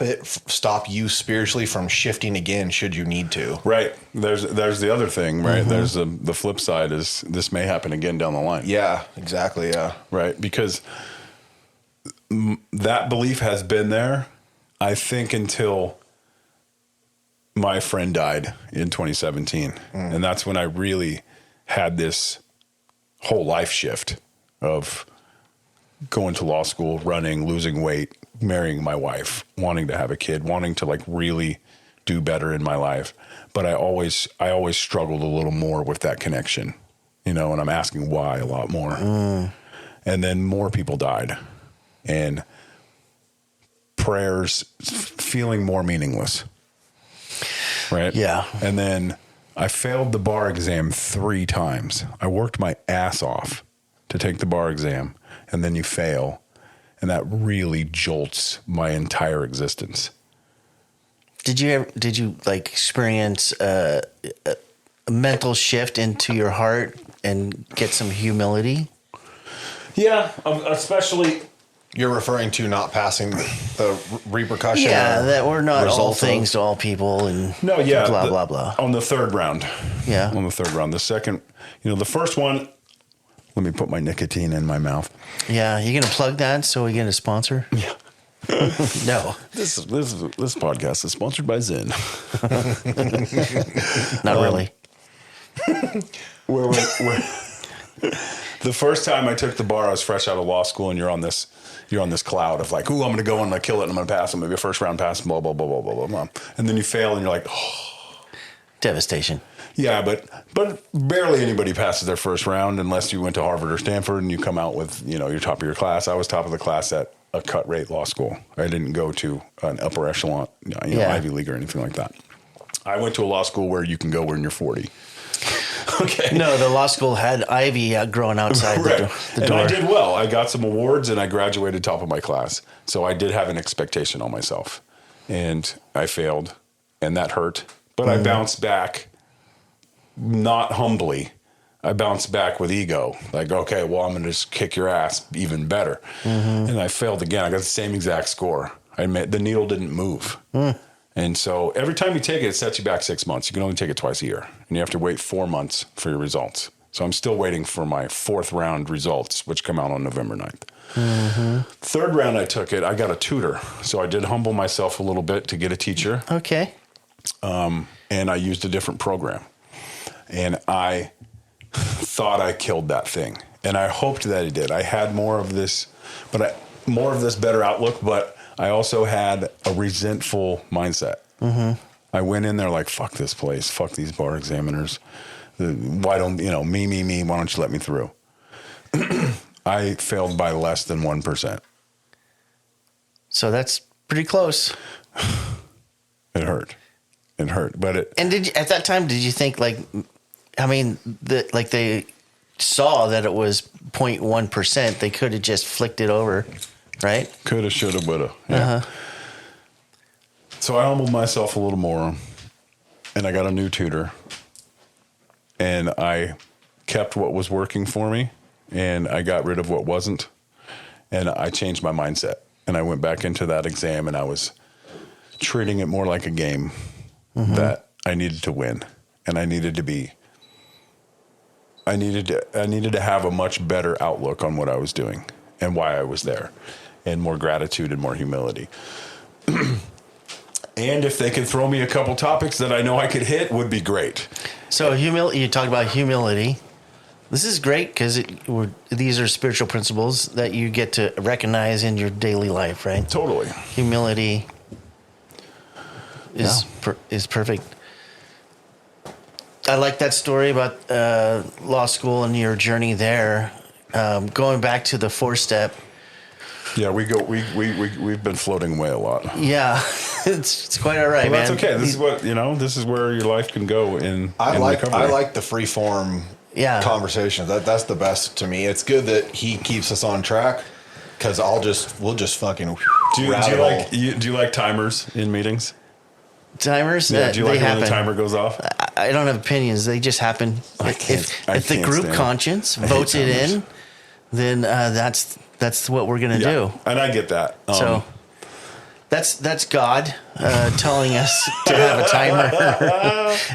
you spiritually from shifting again should you need to. Right. There's the other thing, right? There's the flip side is this may happen again down the line. Yeah, exactly. Yeah. Right. Because that belief has been there, I think, until my friend died in 2017. And that's when I really had this whole life shift of going to law school, running, losing weight, marrying my wife, wanting to have a kid, wanting to like really do better in my life. But I always struggled a little more with that connection, you know, and I'm asking why a lot more. And then more people died and prayers feeling more meaningless. Right. Yeah. And then I failed the bar exam 3 times. I worked my ass off to take the bar exam, and then you fail. And that really jolts my entire existence. Did you like experience a mental shift into your heart and get some humility? Yeah, especially. You're referring to not passing the repercussion. Yeah, or that we're not all result things to all people, and No, yeah. blah blah blah. On the third round. Yeah. On the third round. The second, the first one, let me put my nicotine in my mouth. Yeah, you gonna plug that so we get a sponsor? Yeah. No, This podcast is sponsored by Zen. not really. Where the first time I took the bar, I was fresh out of law school, and you're on this cloud of like, ooh, I'm going to go and I'm going to kill it, and I'm going to pass. I'm going to be a first round pass, blah, blah, blah, blah, blah, blah, blah. And then you fail, and you're like, oh. Devastation. Yeah, but barely anybody passes their first round unless you went to Harvard or Stanford and you come out with, you're top of your class. I was top of the class at a cut rate law school. I didn't go to an upper echelon, Ivy League or anything like that. I went to a law school where you can go when you're 40. Okay. No, the law school had ivy growing outside Right. the door. And I did well. I got some awards and I graduated top of my class. So I did have an expectation on myself. And I failed. And that hurt. But I bounced back, not humbly. I bounced back with ego. Like, okay, well, I'm going to just kick your ass even better. And I failed again. I got the same exact score. The needle didn't move. And so every time you take it, it sets you back 6 months. You can only take it twice a year. And you have to wait 4 months for your results. So I'm still waiting for my 4th round results, which come out on November 9th. Third round I took it, I got a tutor. So I did humble myself a little bit to get a teacher. Okay. And I used a different program. And I thought I killed that thing. And I hoped that it did. I had more of this better outlook, but I also had a resentful mindset. I went in there like, fuck this place, fuck these bar examiners. Why don't, me, why don't you let me through? I failed by less than 1%. So that's pretty close. It hurt. But And at that time, did you think they saw that it was 0.1%, they could have just flicked it over, right? coulda, shoulda, woulda. Yeah. So I humbled myself a little more, and I got a new tutor. and I kept what was working for me, and I got rid of what wasn't, and I changed my mindset. And I went back into that exam, and I was treating it more like a game that I needed to win, and I needed to have a much better outlook on what I was doing and why I was there, and more gratitude and more humility. And if they could throw me a couple topics that I know I could hit, would be great. So you talk about humility. This is great because these are spiritual principles that you get to recognize in your daily life, right? Totally. Humility is perfect. I like that story about law school and your journey there. Going back to the 4-step. Yeah, we've been floating away a lot. Yeah, it's quite all right, Well, man. that's okay. This is what this is where your life can go in. I in like recovery. the free form Yeah. conversation. That's the best to me. It's good that he keeps us on track because we'll just fucking Do you like timers in meetings? Timers, Yeah. Do you they like happen. when the timer goes off? I don't have opinions. They just happen. I If the can't group stand it. conscience I hate votes it timers. in, then that's what we're gonna do. And I get that. So that's God telling us to have a timer.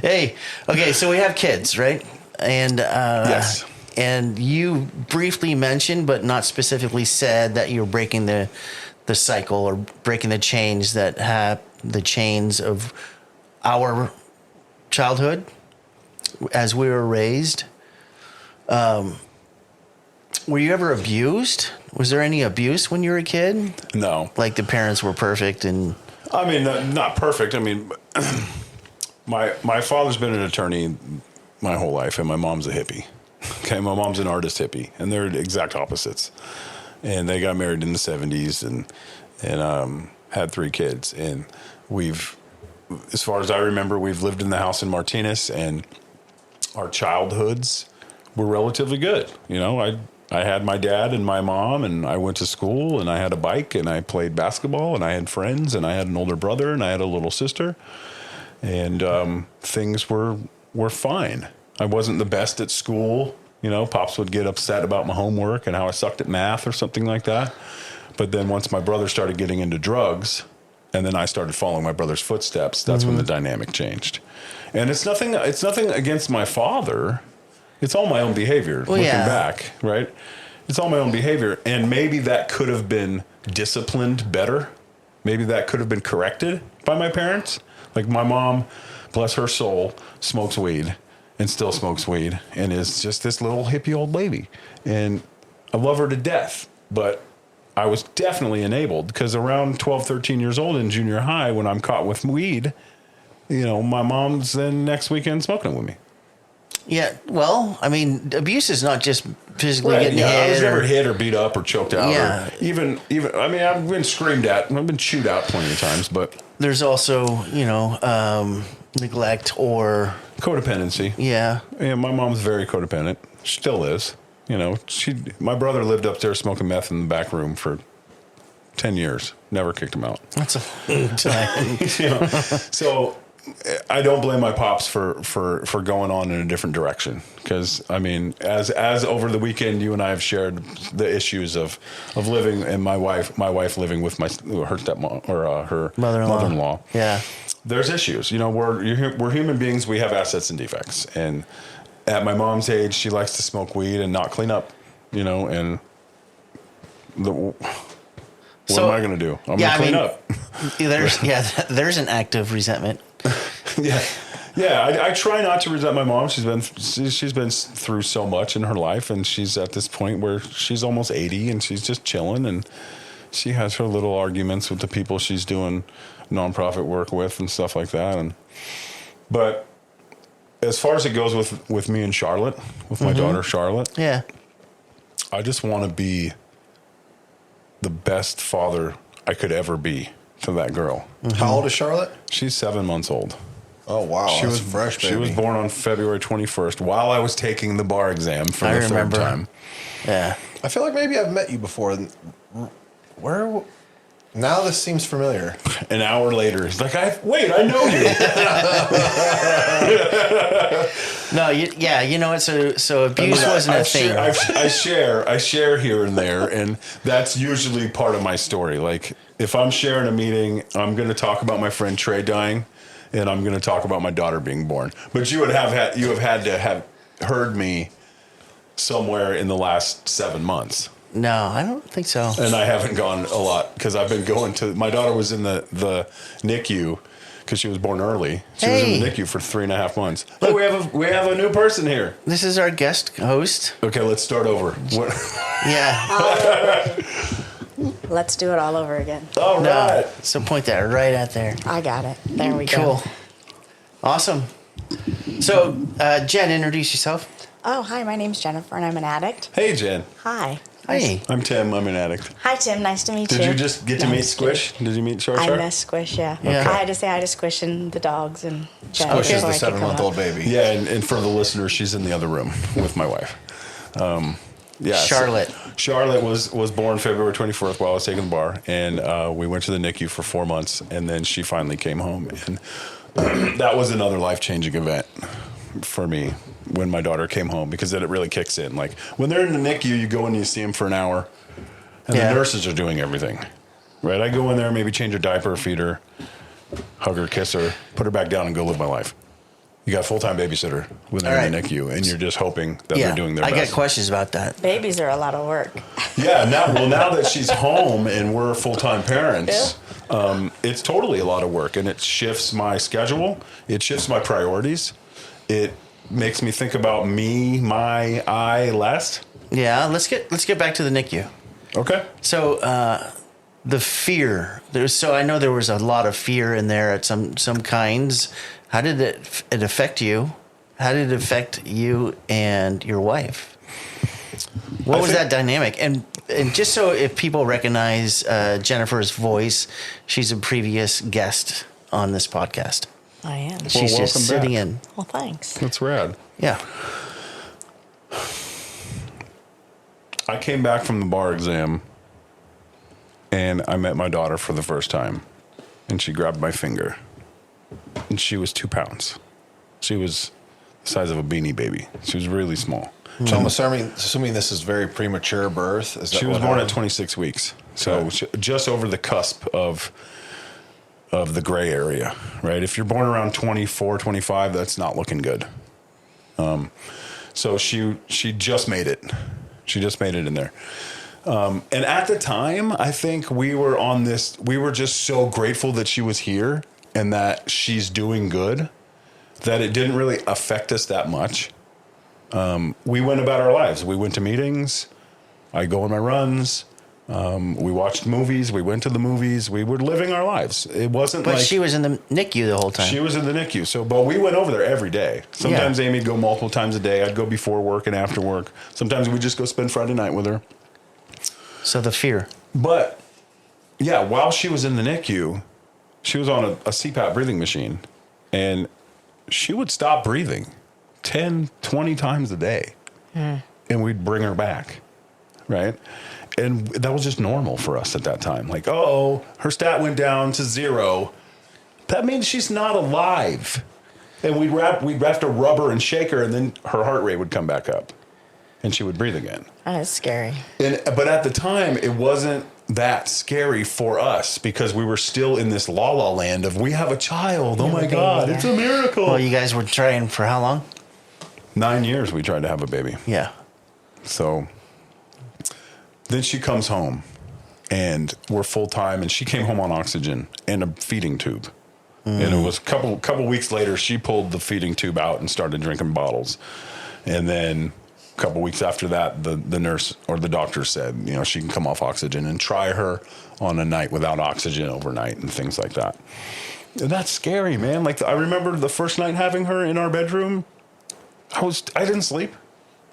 Hey, okay, so we have kids, right? And Yes. And you briefly mentioned, but not specifically said, that you're breaking the cycle or breaking the chains that have the chains of our childhood as we were raised. Were you ever abused? Was there any abuse when you were a kid? No. Like the parents were perfect and I mean, not perfect. I mean, my father's been an attorney my whole life, and my mom's a hippie. Okay, my mom's an artist hippie, and they're exact opposites. And they got married in the 70s and had 3 kids. And as far as I remember, we've lived in the house in Martinez, and our childhoods were relatively good. I had my dad and my mom, and I went to school, and I had a bike, and I played basketball, and I had friends, and I had an older brother, and I had a little sister, and things were fine. I wasn't the best at school. Pops would get upset about my homework and how I sucked at math or something like that. But then once my brother started getting into drugs, and then I started following my brother's footsteps, that's when the dynamic changed. And it's nothing against my father. It's all my own behavior, looking back, right? It's all my own behavior. And maybe that could have been disciplined better. Maybe that could have been corrected by my parents. Like my mom, bless her soul, smokes weed and still smokes weed and is just this little hippie old lady. And I love her to death. But I was definitely enabled because around 12, 13 years old in junior high, when I'm caught with weed, my mom's then next weekend smoking with me. yeah. Well, I mean, abuse is not just physically getting hit. I was never hit or beat up or choked out. Yeah. Or even. I mean, I've been screamed at. I've been chewed out plenty of times, but There's also neglect or codependency. yeah. Yeah, my mom's very codependent. Still is. My brother lived upstairs smoking meth in the back room for 10 years. Never kicked him out. That's a long time. So I don't blame my pops for going on in a different direction. Because I mean, as over the weekend, you and I have shared the issues of living, and my wife living with her stepmom or her mother-in-law. Yeah. There's issues. We're human beings. We have assets and defects. And at my mom's age, she likes to smoke weed and not clean up. And what am I going to do? I'm going to clean up. There's an active resentment. Yeah. I try not to resent my mom. She's been through so much in her life, and she's at this point where she's almost 80, and she's just chilling, and she has her little arguments with the people she's doing nonprofit work with and stuff like that. But as far as it goes with me and Charlotte, with my daughter Charlotte, Yeah. I just want to be the best father I could ever be to that girl. How old is Charlotte? She's 7 months old. Oh wow, She was fresh. Baby. She was born on February 21st while I was taking the bar exam for the third time. Yeah. I feel like maybe I've met you before. Where Now this seems familiar. An hour later, he's like, wait, I know you. No, you know what? So abuse wasn't a thing. I share here and there, and that's usually part of my story. Like, if I'm sharing a meeting, I'm going to talk about my friend Trey dying, and I'm going to talk about my daughter being born. But you have had to have heard me somewhere in the last 7 months. No, I don't think so. And I haven't gone a lot because I've been going to. My daughter was in the NICU because she was born early. She was in the NICU for 3.5 months. Look, we have a new person here. This is our guest host. Okay, let's start over. Yeah. Let's do it all over again. All right. No. So point that right out there. I got it. There we Cool. go. Awesome. So, Jen, introduce yourself. Oh, hi. My name's Jennifer, and I'm an addict. Hey, Jen. Hi. Hey. I'm Tim. I'm an addict. Hi, Tim. Nice to meet you. Did you just get to meet Squish? Did you meet Shar I Shar? met Squish, yeah. Yeah. I had to say hi to Squish and the dogs and Jen. Squish is before the I could come 7-month-old up. baby. Yeah, and for the listeners, she's in the other room with my wife. Yeah, Charlotte. Charlotte was born February 24th while I was taking the bar, and we went to the NICU for 4 months, and then she finally came home, and that was another life-changing event for me when my daughter came home, because then it really kicks in. Like, when they're in the NICU, you go in and you see them for an hour, and Yeah. the nurses are doing everything, right? I go in there, maybe change her diaper, feed her, hug her, kiss her, put her back down, and go live my life. You got a full-time babysitter when they're in the NICU, and you're just hoping that they're doing their I best. got questions about that. Babies are a lot of work. Yeah, now that she's home and we're full-time parents, it's totally a lot of work, and it shifts my schedule. It shifts my priorities. It makes me think about me, I less. Yeah, let's get back to the NICU. Okay. So, the fear. So I know there was a lot of fear in there at some kinds. How did it affect you? How did it affect you and your wife? What was that dynamic? And just so if people recognize Jennifer's voice, she's a previous guest on this podcast. I am. She's just welcome sitting back. in. Well, thanks. That's rad. Yeah. I came back from the bar exam, and I met my daughter for the first time, and she grabbed my finger, and she was 2 pounds. She was the size of a Beanie Baby. She was really small. So I'm assuming this is very premature birth. Is that She was what born at happened? 26 weeks, so Okay. just over the cusp of the gray area, right? If you're born around 24, 25, that's not looking good. So she just made it. She just made it in there. And at the time, I think we were just so grateful that she was here and that she's doing good, that it didn't really affect us that much. We went about our lives. We went to meetings. I go on my runs. We watched movies. We went to the movies. We were living our lives. It wasn't But like she was in the NICU the whole time. she was in the NICU. But we went over there every day. Sometimes Amy'd go multiple times a day. I'd go before work and after work. Sometimes we'd just go spend Friday night with her. So the fear. But yeah, while she was in the NICU, she was on a CPAP breathing machine, and she would stop breathing 10, 20 times a day, and we'd bring her back, right? And that was just normal for us at that time. Like, oh, her stat went down to 0. That means she's not alive. And we'd have to rub her and shake her, and then her heart rate would come back up, and she would breathe again. That is scary. But at the time, it wasn't that scary for us because we were still in this la-la land of we have a child. Oh my baby, God, yeah. it's a miracle. Well, you guys were trying for how long? 9 years we tried to have a baby. Yeah. So then she comes home and we're full time, and she came home on oxygen and a feeding tube. And it was a couple weeks later, she pulled the feeding tube out and started drinking bottles. And then a couple weeks after that, the nurse or the doctor said, she can come off oxygen and try her on a night without oxygen overnight and things like that. And that's scary, man. Like, I remember the first night having her in our bedroom, I didn't sleep.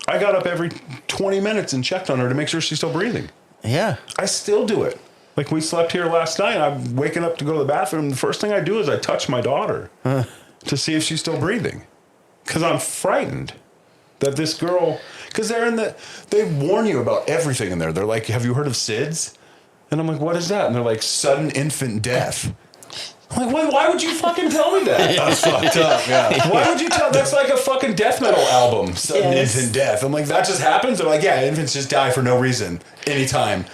I got up every 20 minutes and checked on her to make sure she's still breathing. Yeah. I still do it. Like, we slept here last night. I'm waking up to go to the bathroom. The first thing I do is I touch my daughter to see if she's still breathing. Because I'm frightened that this girl, because they warn you about everything in there. They're like, have you heard of SIDS? And I'm like, what is that? And they're like, sudden infant death. I'm like, why would you fucking tell me that? That's fucked up. Yeah. Why would you tell? That's like a fucking death metal album. Sudden Yes. infant death. I'm like, that just happens? They're like, yeah, infants just die for no reason, anytime.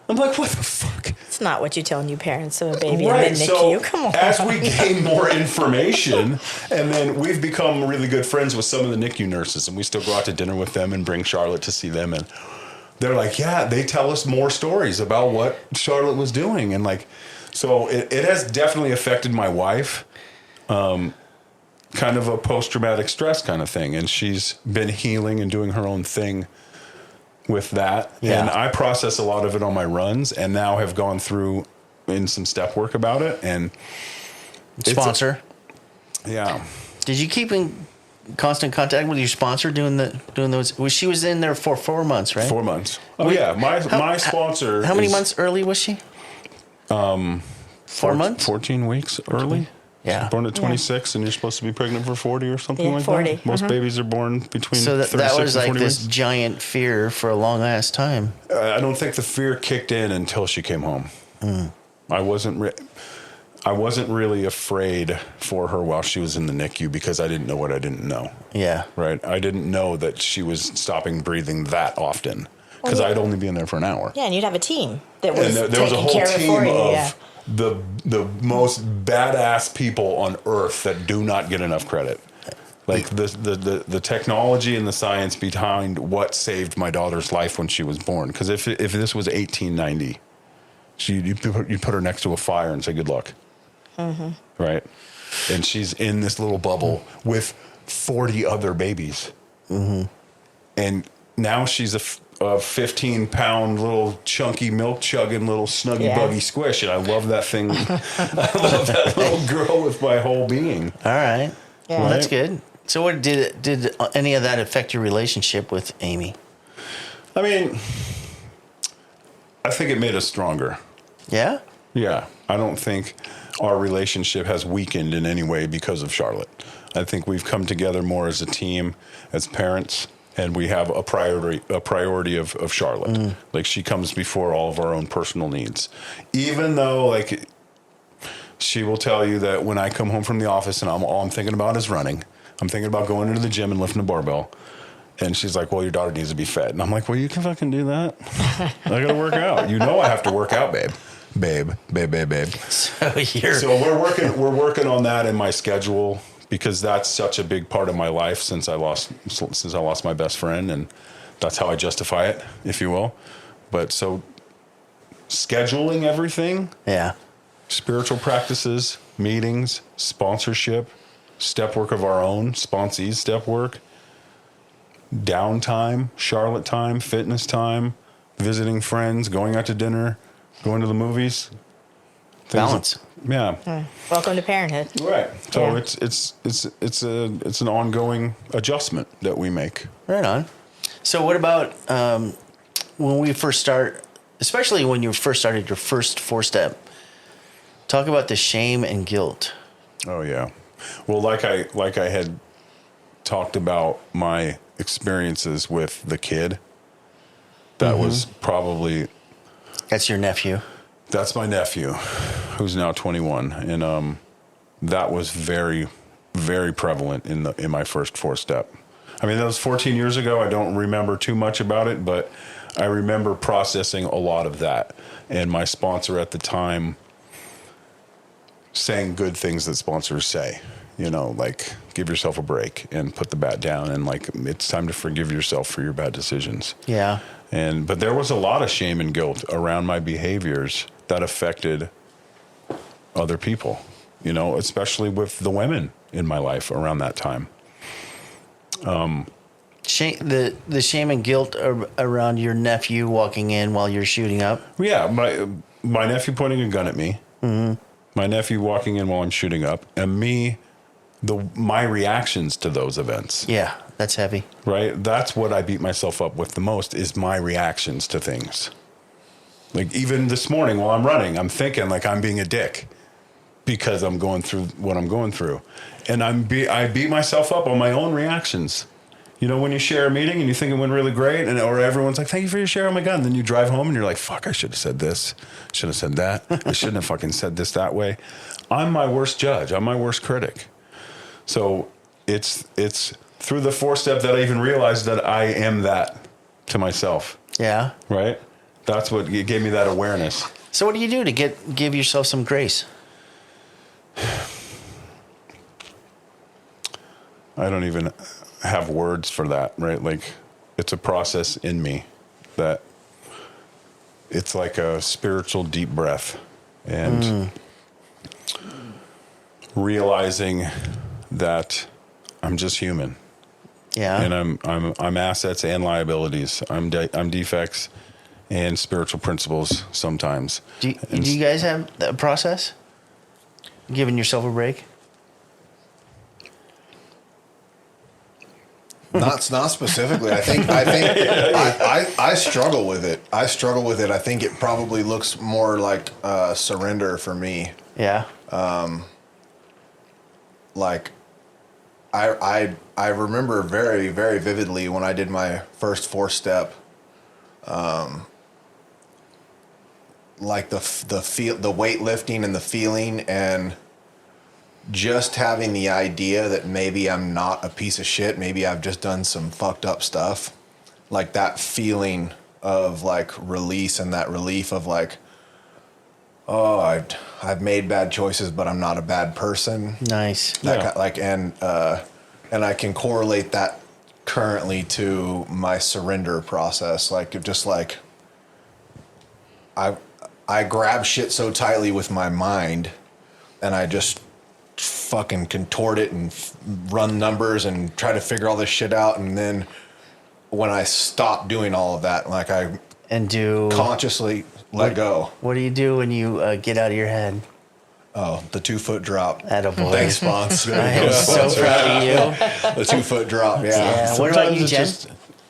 I'm like, what the fuck? It's not what you tell new parents of a baby Right. in the So NICU. Come on. as we gain more information, and then we've become really good friends with some of the NICU nurses, and we still go out to dinner with them and bring Charlotte to see them, and they're like, yeah, they tell us more stories about what Charlotte was doing, and like, so it has definitely affected my wife. Kind of a post-traumatic stress kind of thing, and she's been healing and doing her own thing with that. Yeah. And I process a lot of it on my runs, and now have gone through in some step work about it. And Sponsor. yeah, Did you keep in constant contact with your sponsor doing those? She was in there for 4 months, right? 4 months. Oh Wait, yeah, my how- sponsor. How many is, months early was she? 4 months. 14 weeks early. Yeah. She's born at 26, and you're supposed to be pregnant for 40 or something Yeah, like 40. that. Most babies are born between So 36 that was and like 40 this weeks. giant fear for a long ass time. I don't think the fear kicked in until she came home. I wasn't really afraid for her while she was in the NICU because I didn't know what I didn't know. Yeah. Right? I didn't know that she was stopping breathing that often because I'd only been there for an hour. Yeah, and you'd have a team that was And there was a taking whole care of it for team you. of Yeah. the most badass people on earth that do not get enough credit. Like the technology and the science behind what saved my daughter's life when she was born. Because if this was 1890, you'd put her next to a fire and say good luck. Right? And she's in this little bubble with 40 other babies. And now she's a 15-pound little chunky milk chugging little snuggy Yeah. buggy squish, and I love that thing. I love that little girl with my whole being. All right. Yeah. Well, that's good. So, what did any of that affect your relationship with Amy? I mean, I think it made us stronger. Yeah. Yeah, I don't think our relationship has weakened in any way because of Charlotte. I think we've come together more as a team, as parents, and we have a priority of Charlotte. Like, she comes before all of our own personal needs. Even though, like, she will tell you that when I come home from the office and all I'm thinking about is running, I'm thinking about going into the gym and lifting a barbell. And she's like, well, your daughter needs to be fed. And I'm like, well, you can fucking do that. I got to work out. You know I have to work out, babe. Babe. So you're So we're working on that in my schedule because that's such a big part of my life since I lost my best friend, and that's how I justify it, if you will. But so scheduling everything, yeah. spiritual practices, meetings, sponsorship, step work of our own, sponsees step work, downtime, Charlotte time, fitness time, visiting friends, going out to dinner, going to the movies. Balance. Yeah. Welcome to parenthood. Right. So Yeah. it's an ongoing adjustment that we make. Right on. So, what about when we first start, especially when you first started your first 4-step? Talk about the shame and guilt. Oh yeah. Well, like I had talked about my experiences with the kid. That was probably That's your nephew. that's my nephew, who's now 21, and that was very, very prevalent in my first 4-step. I mean, that was 14 years ago. I don't remember too much about it, but I remember processing a lot of that. And my sponsor at the time saying good things that sponsors say, you know, like give yourself a break and put the bat down, and like it's time to forgive yourself for your bad decisions. Yeah. But there was a lot of shame and guilt around my behaviors that affected other people, you know, especially with the women in my life around that time. Shame, the shame and guilt around your nephew walking in while you're shooting up. Yeah, my nephew pointing a gun at me, my nephew walking in while I'm shooting up, and my reactions to those events. Yeah, that's heavy. Right? That's what I beat myself up with the most, is my reactions to things. Like even this morning while I'm running, I'm thinking like I'm being a dick because I'm going through what I'm going through. And I beat myself up on my own reactions You know, when you share a meeting and you think it went really great, or everyone's like, "Thank you for your share." Oh my god! And then you drive home and you're like, "Fuck! I should have said this. Should have said that. I shouldn't have fucking said this that way." I'm my worst judge. I'm my worst critic. So it's through the 4-step that I even realized that I am that to myself. Yeah. Right? That's what gave me that awareness. So what do you do to give yourself some grace? I don't even have words for that, right? Like, it's a process in me that it's like a spiritual deep breath and realizing that I'm just human. Yeah. And I'm assets and liabilities. I'm defects and spiritual principles sometimes. Do you guys have a process? Giving yourself a break? Not specifically. I think I struggle with it. I think it probably looks more like surrender for me. Yeah. Like I remember very, very vividly when I did my first 4-step. Like the weightlifting and the feeling, and just having the idea that maybe I'm not a piece of shit. Maybe I've just done some fucked up stuff. Like that feeling of like release and that relief of like, oh, I've made bad choices, but I'm not a bad person. Nice. That and I can correlate that currently to my surrender process. Like just like I grab shit so tightly with my mind, and I just fucking contort it and run numbers and try to figure all this shit out. And then when I stop doing all of that, like I consciously let go. What do you do when you get out of your head? Oh, the 2-foot drop. Attaboy. Thanks, sponsor. I am so proud of you. The 2-foot drop. Yeah. Yeah. What about you, Jen?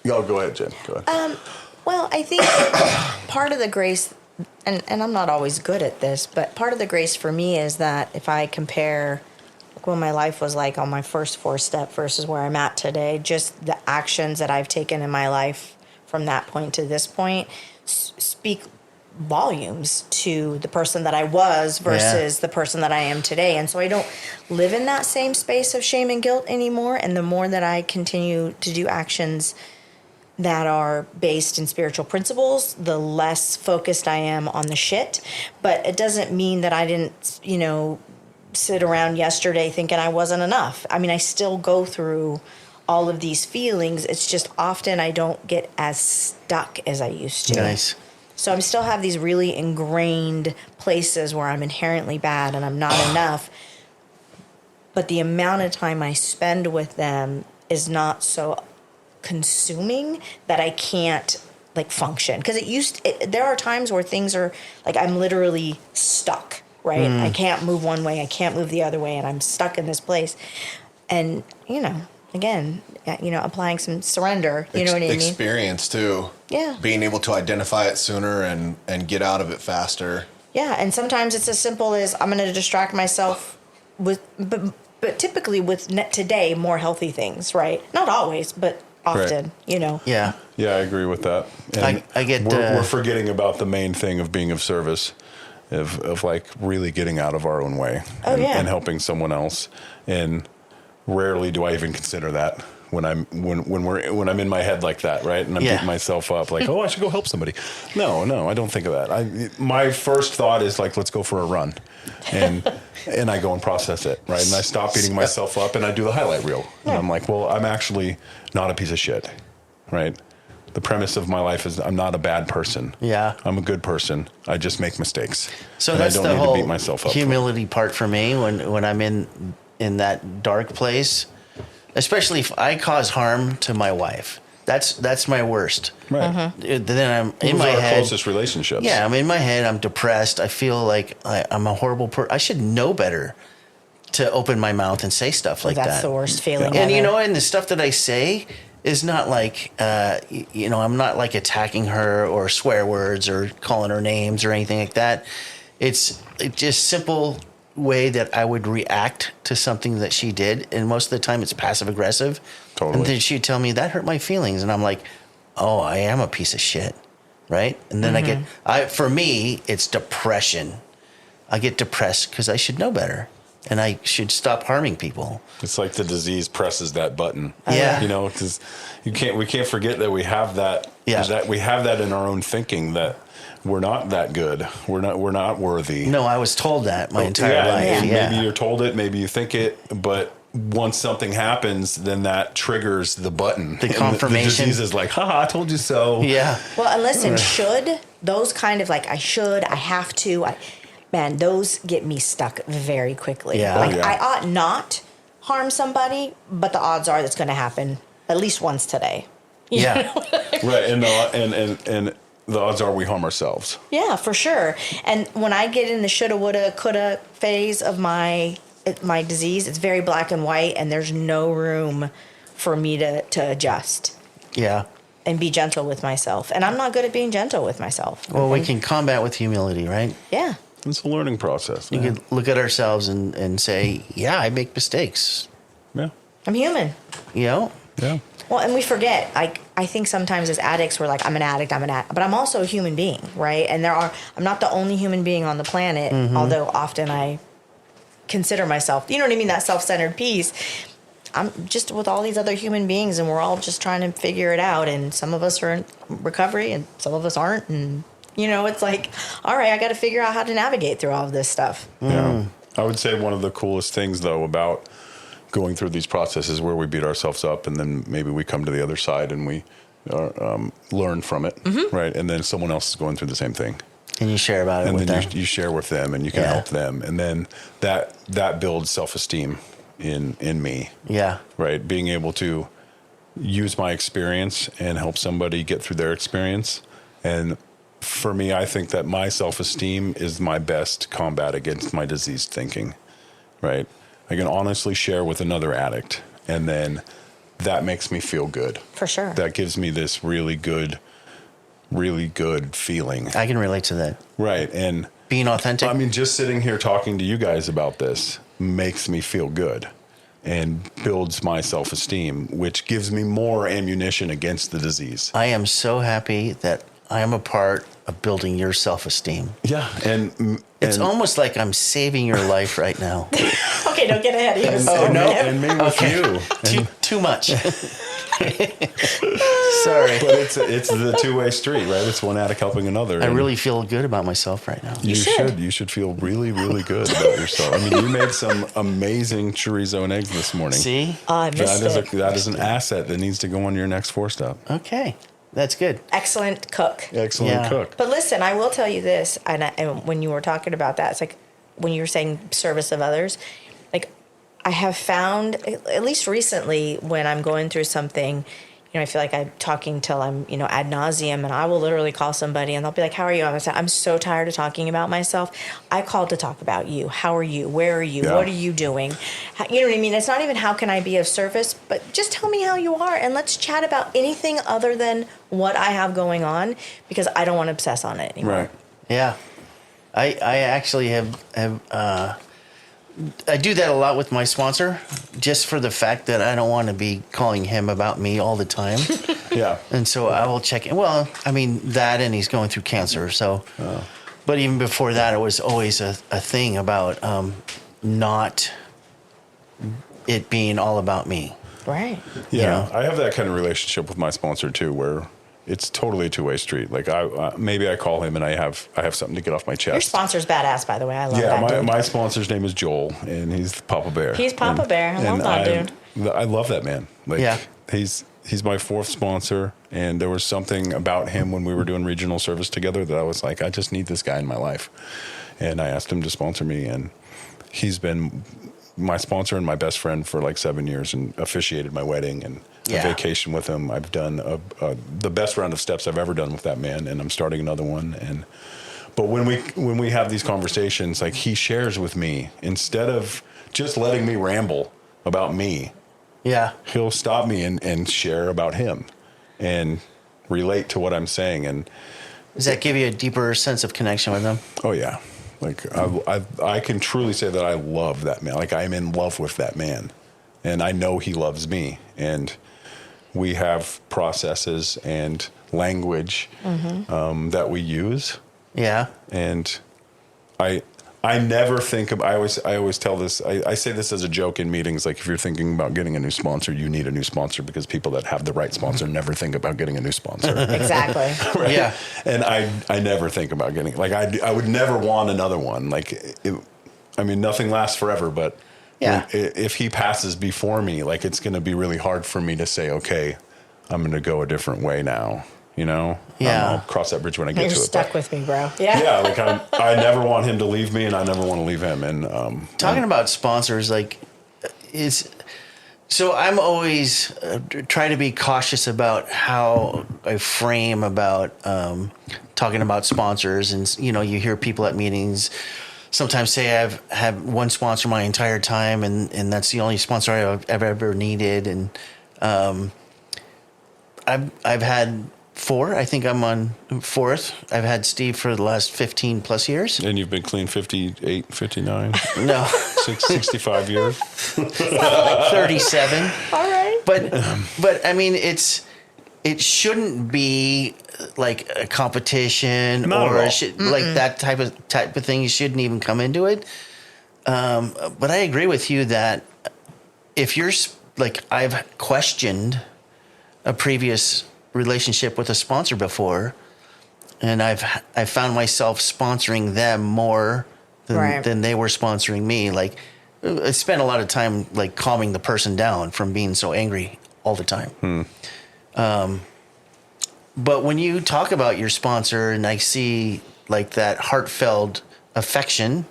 Go ahead, Jen. Go ahead. Well, I think part of the grace, and I'm not always good at this, but part of the grace for me is that if I compare what my life was like on my first 4-step versus where I'm at today, just the actions that I've taken in my life from that point to this point speak volumes to the person that I was versus the person that I am today. And so I don't live in that same space of shame and guilt anymore. And the more that I continue to do actions that are based in spiritual principles, the less focused I am on the shit. But it doesn't mean that I didn't, sit around yesterday thinking I wasn't enough. I mean, I still go through all of these feelings. It's just often I don't get as stuck as I used to. Nice. So I still have these really ingrained places where I'm inherently bad and I'm not enough. But the amount of time I spend with them is not so consuming that I can't function. Because there are times where things are like I'm literally stuck, right? I can't move one way, I can't move the other way, and I'm stuck in this place. And, again, applying some surrender, you know what I mean? Experience too. Yeah. Being able to identify it sooner and get out of it faster. Yeah, and sometimes it's as simple as I'm going to distract myself with, but typically with today, more healthy things, right? Not always, but often, Yeah. Yeah, I agree with that. And I get. we're forgetting about the main thing of being of service, of like really getting out of our own way and helping someone else. And rarely do I even consider that when I'm in my head like that, right? And I'm beating myself up like, oh, I should go help somebody. No, I don't think of that. My first thought is like, let's go for a run, and I go and process it, right? And I stop beating myself up and I do the highlight reel, and I'm like, well, I'm actually not a piece of shit, right? The premise of my life is I'm not a bad person. Yeah. I'm a good person. I just make mistakes. So and that's I don't the need whole to beat myself up. humility part for me when I'm in that dark place, especially if I cause harm to my wife. That's my worst. Right. Then I'm in Those my are our head. closest relationships. Yeah, I'm in my head. I'm depressed. I feel like I'm a horrible person. I should know better to open my mouth and say stuff like that. That's the worst feeling And ever. and the stuff that I say is not like I'm not like attacking her or swear words or calling her names or anything like that. It's just simple way that I would react to something that she did, and most of the time it's passive aggressive. Totally. And then she'd tell me that hurt my feelings, and I'm like, oh, I am a piece of shit, right? And then for me, it's depression. I get depressed because I should know better, and I should stop harming people. It's like the disease presses that button. Yeah. You know, because we can't forget that we have that. Yeah. That we have that in our own thinking that we're not that good. We're not worthy. No, I was told that my entire life. and Yeah. maybe you're told it, maybe you think it, but once something happens, then that triggers the button. The And confirmation. The disease is like, haha, I told you so. Yeah. Well, and listen, should, those kind of like, I should, I have to, man, those get me stuck very quickly. Yeah. Like, Oh, yeah. I ought not harm somebody, but the odds are that's going to happen at least once today. You Yeah. know? Right. And the odds are we harm ourselves. Yeah, for sure. And when I get in the shoulda, woulda, coulda phase of my disease, it's very black and white, and there's no room for me to adjust Yeah. and be gentle with myself. And I'm not good at being gentle with myself. Well, we can combat with humility, right? Yeah. It's a learning process. You man. can look at ourselves and say, yeah, I make mistakes, Yeah. I'm human. you know? Yeah. Well, and we forget. I think sometimes as addicts, we're like, I'm an addict, but I'm also a human being, right? And I'm not the only human being on the planet, although often I consider myself, you know what I mean? That self-centered piece. I'm just with all these other human beings, and we're all just trying to figure it out. And some of us are in recovery, and some of us aren't. And it's like, all right, I got to figure out how to navigate through all of this stuff. Yeah. I would say one of the coolest things, though, about going through these processes where we beat ourselves up and then maybe we come to the other side and we learn from it, right? And then someone else is going through the same thing. And you share about it And with then them. you share with them and you can Yeah. help them. And then that builds self-esteem in me, Yeah. right? Being able to use my experience and help somebody get through their experience. And for me, I think that my self-esteem is my best combat against my diseased thinking, right? I can honestly share with another addict, and then that makes me feel good. For sure. That gives me this really good feeling. I can relate to that. Right. And Being authentic. I mean, just sitting here talking to you guys about this makes me feel good and builds my self-esteem, which gives me more ammunition against the disease. I am so happy that I am a part of building your self-esteem. Yeah. And It's almost like I'm saving your life right now. Okay, don't get ahead of yourself. Oh, no. And me with you. Too much. Sorry. But it's the two-way street, right? It's one addict helping another. I and really feel good about myself right now. you should. You should feel really, really good about yourself. I mean, you made some amazing chorizo and eggs this morning. See? I missed it. That is an asset that needs to go on your next 4-step. Okay. That's good. Excellent cook. Excellent Yeah. cook. But listen, I will tell you this, and when you were talking about that, it's like when you were saying service of others, like I have found, at least recently, when I'm going through something, I feel like I'm talking till I'm, ad nauseum, and I will literally call somebody and they'll be like, how are you? I'm so tired of talking about myself. I called to talk about you. How are you? Where are you? Yeah. What are you doing? You know what I mean? It's not even how can I be of service, but just tell me how you are, and let's chat about anything other than what I have going on, because I don't want to obsess on it anymore. Right. Yeah. I actually have I do that a lot with my sponsor, just for the fact that I don't want to be calling him about me all the time. Yeah. And so I will check in. Well, I mean, that, and he's going through cancer. So, but even before that, it was always a thing about not it being all about me. Right. Yeah. You know? I have that kind of relationship with my sponsor too, where it's totally a two-way street. Like maybe I call him and I have something to get off my chest. Your sponsor's badass, by the way. I love Yeah, that dude. my sponsor's name is Joel, and he's Papa Bear. He's Papa Bear. I love that dude. I love that man. Like, Yeah. he's my fourth sponsor, and there was something about him when we were doing regional service together that I was like, I just need this guy in my life. And I asked him to sponsor me, and he's been my sponsor and my best friend for like 7 years, and officiated my wedding and Yeah. a vacation with him. I've done the best round of steps I've ever done with that man, and I'm starting another one. But when we have these conversations, like, he shares with me instead of just letting me ramble about me. Yeah. He'll stop me and share about him and relate to what I'm saying. And Does that give you a deeper sense of connection with him? oh yeah, Like I can truly say that I love that man. Like I'm in love with that man, and I know he loves me. And we have processes and language that we use. Yeah. And I never think of, I always tell this, I say this as a joke in meetings, like if you're thinking about getting a new sponsor, you need a new sponsor, because people that have the right sponsor never think about getting a new sponsor. Exactly. Right? Yeah. And I never think about getting, like I would never want another one. Like, nothing lasts forever, but Yeah. if he passes before me, like it's going to be really hard for me to say, okay, I'm going to go a different way now. Yeah. I'll cross that bridge when I get You're to it. stuck But with me, bro. Yeah. yeah, like I never want him to leave me, and I never want to leave him. And Talking about sponsors, like, so I'm always try to be cautious about how I frame about talking about sponsors, and you hear people at meetings sometimes say I've had one sponsor my entire time, and that's the only sponsor I've ever needed, and I've had 4. I think I'm on 4th. I've had Steve for the last 15 plus years. and you've been clean 58, 59, No, 65 years. 37. All right. But I mean, it shouldn't be like a competition Not or at all. like that type of thing. You shouldn't even come into it. But I agree with you that if you're like, I've questioned a previous relationship with a sponsor before, and I've found myself sponsoring them more than they were sponsoring me. Like, I spent a lot of time like calming the person down from being so angry all the time. But when you talk about your sponsor and I see like that heartfelt affection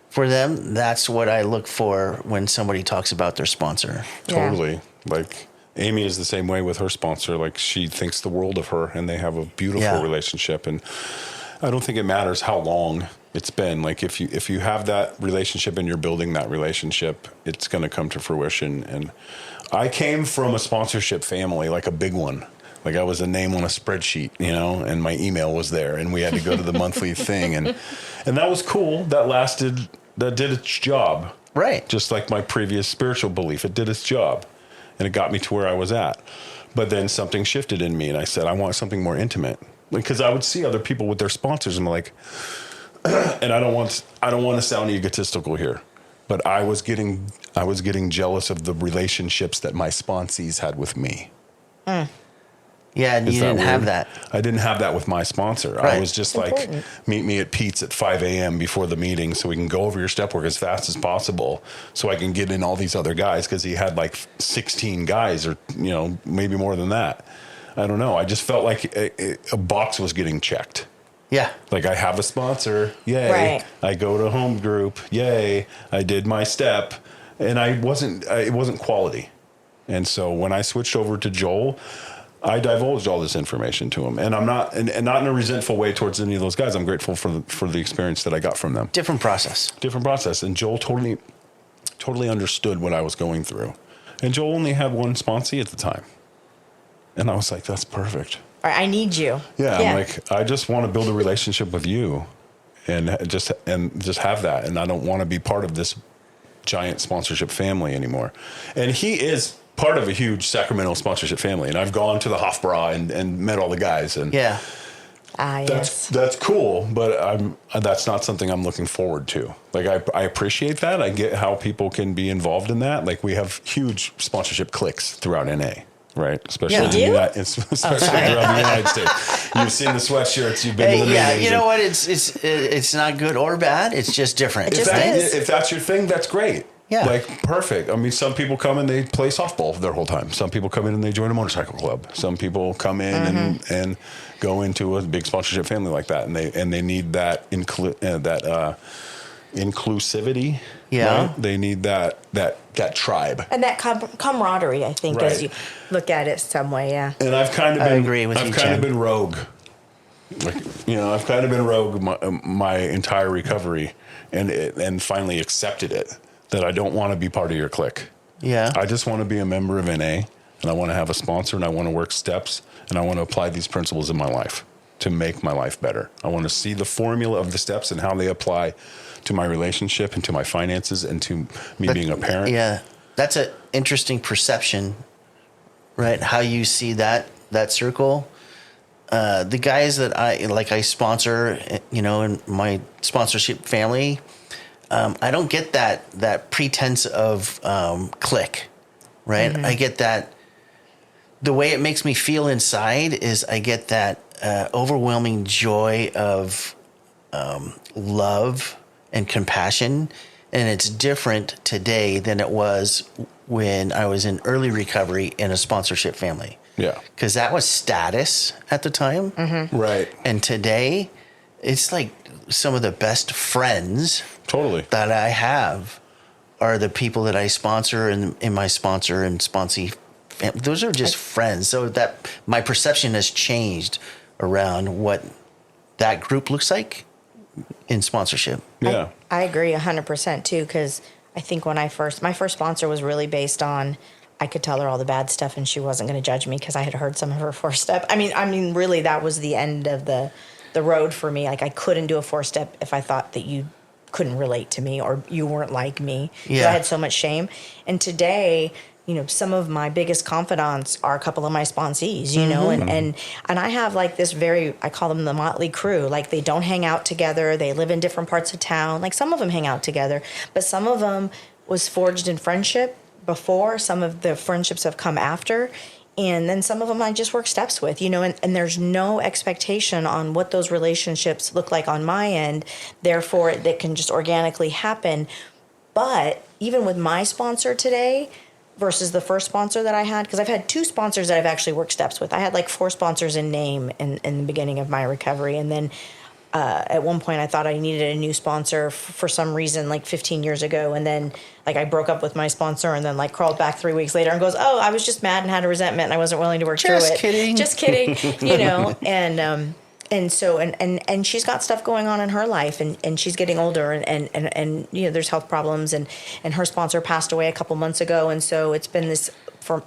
for them, that's what I look for when somebody talks about their sponsor. Yeah. Totally. Like Amy is the same way with her sponsor. Like she thinks the world of her, and they have a beautiful Yeah. relationship. And I don't think it matters how long it's been. Like if you have that relationship and you're building that relationship, it's going to come to fruition. And I came from a sponsorship family, like a big one. Like I was a name on a spreadsheet, and my email was there, and we had to go to the monthly thing, and that was cool. That did its job. Right. Just like my previous spiritual belief, it did its job, and it got me to where I was at. But then something shifted in me, and I said, I want something more intimate. Because I would see other people with their sponsors, and I'm like, and I don't want to sound egotistical here, but I was getting jealous of the relationships that my sponsees had with me. Yeah, and Is you that didn't have weird? that. I didn't have that with my sponsor. I Right. was just Important. like, meet me at Pete's at 5 a.m. before the meeting so we can go over your step work as fast as possible so I can get in all these other guys, because he had like 16 guys or, maybe more than that. I don't know. I just felt like a box was getting checked. Yeah. Like I have a sponsor, yay. Right. I go to home group, yay. I did my step, and it wasn't quality. And so when I switched over to Joel, I divulged all this information to him, and I'm not, and not in a resentful way towards any of those guys. I'm grateful for the experience that I got from them. Different process. Different process, and Joel totally understood what I was going through. And Joel only had one sponsee at the time, and I was like, "That's perfect." Or I need you. Yeah, I'm like, I just want to build a relationship with you, and just have that, and I don't want to be part of this giant sponsorship family anymore. And he is part of a huge Sacramento sponsorship family, and I've gone to the Hofbräu and met all the guys, and Yeah. Yes. that's cool, but that's not something I'm looking forward to. Like I appreciate that. I get how people can be involved in that. Like we have huge sponsorship cliques throughout NA. Right, especially Yeah. in the You do? especially throughout the United States. You've seen the sweatshirts. You've been to the Hey, yeah, meetings. you know and- what? It's not good or bad. It's just different. It just is. If that's your thing, that's great. Yeah. Like, perfect. I mean, some people come and they play softball their whole time. Some people come in and they join a motorcycle club. Some people come in and go into a big sponsorship family like that, and they need that inclusivity. Yeah. Right? They need that tribe. And that camaraderie, I think, Right. as you look at it some way, yeah. And I've kind of I been, agree with you, I've kind Jen. of been rogue. Like, I've kind of been rogue my entire recovery, and finally accepted it, that I don't want to be part of your clique. Yeah. I just want to be a member of NA, and I want to have a sponsor, and I want to work steps, and I want to apply these principles in my life to make my life better. I want to see the formula of the steps and how they apply to my relationship and to my finances and to me being a parent. Yeah, that's an interesting perception, right? How you see that circle. The guys that I sponsor, in my sponsorship family, I don't get that pretense of click, right? Mm-hmm. I get that. The way it makes me feel inside is I get that overwhelming joy of love and compassion. And it's different today than it was when I was in early recovery in a sponsorship family. Yeah. Because that was status at the time. Mm-hmm. Right. And today, it's like some of the best friends Totally. that I have are the people that I sponsor in my sponsor and sponsee. Those are just friends. So that my perception has changed around what that group looks like in sponsorship. Yeah. I agree 100% too, because I think when my first sponsor was really based on, I could tell her all the bad stuff and she wasn't going to judge me because I had heard some of her 4-step. I mean, really, that was the end of the road for me. Like, I couldn't do a 4-step if I thought that you couldn't relate to me or you weren't like me. Yeah. I had so much shame. And today, some of my biggest confidants are a couple of my sponsees, and I have like this I call them the motley crew. Like, they don't hang out together. They live in different parts of town. Like, some of them hang out together, but some of them was forged in friendship before. Some of the friendships have come after. And then some of them I just work steps with, and there's no expectation on what those relationships look like on my end. Therefore, that can just organically happen. But even with my sponsor today versus the first sponsor that I had, because I've had 2 sponsors that I've actually worked steps with. I had like 4 sponsors in name in the beginning of my recovery. And then at one point I thought I needed a new sponsor for some reason, like 15 years ago. And then like I broke up with my sponsor and then like crawled back 3 weeks later and goes, oh, I was just mad and had a resentment and I wasn't willing to work through it. Just kidding. And so, and she's got stuff going on in her life and she's getting older and there's health problems and her sponsor passed away a couple months ago. And so it's been this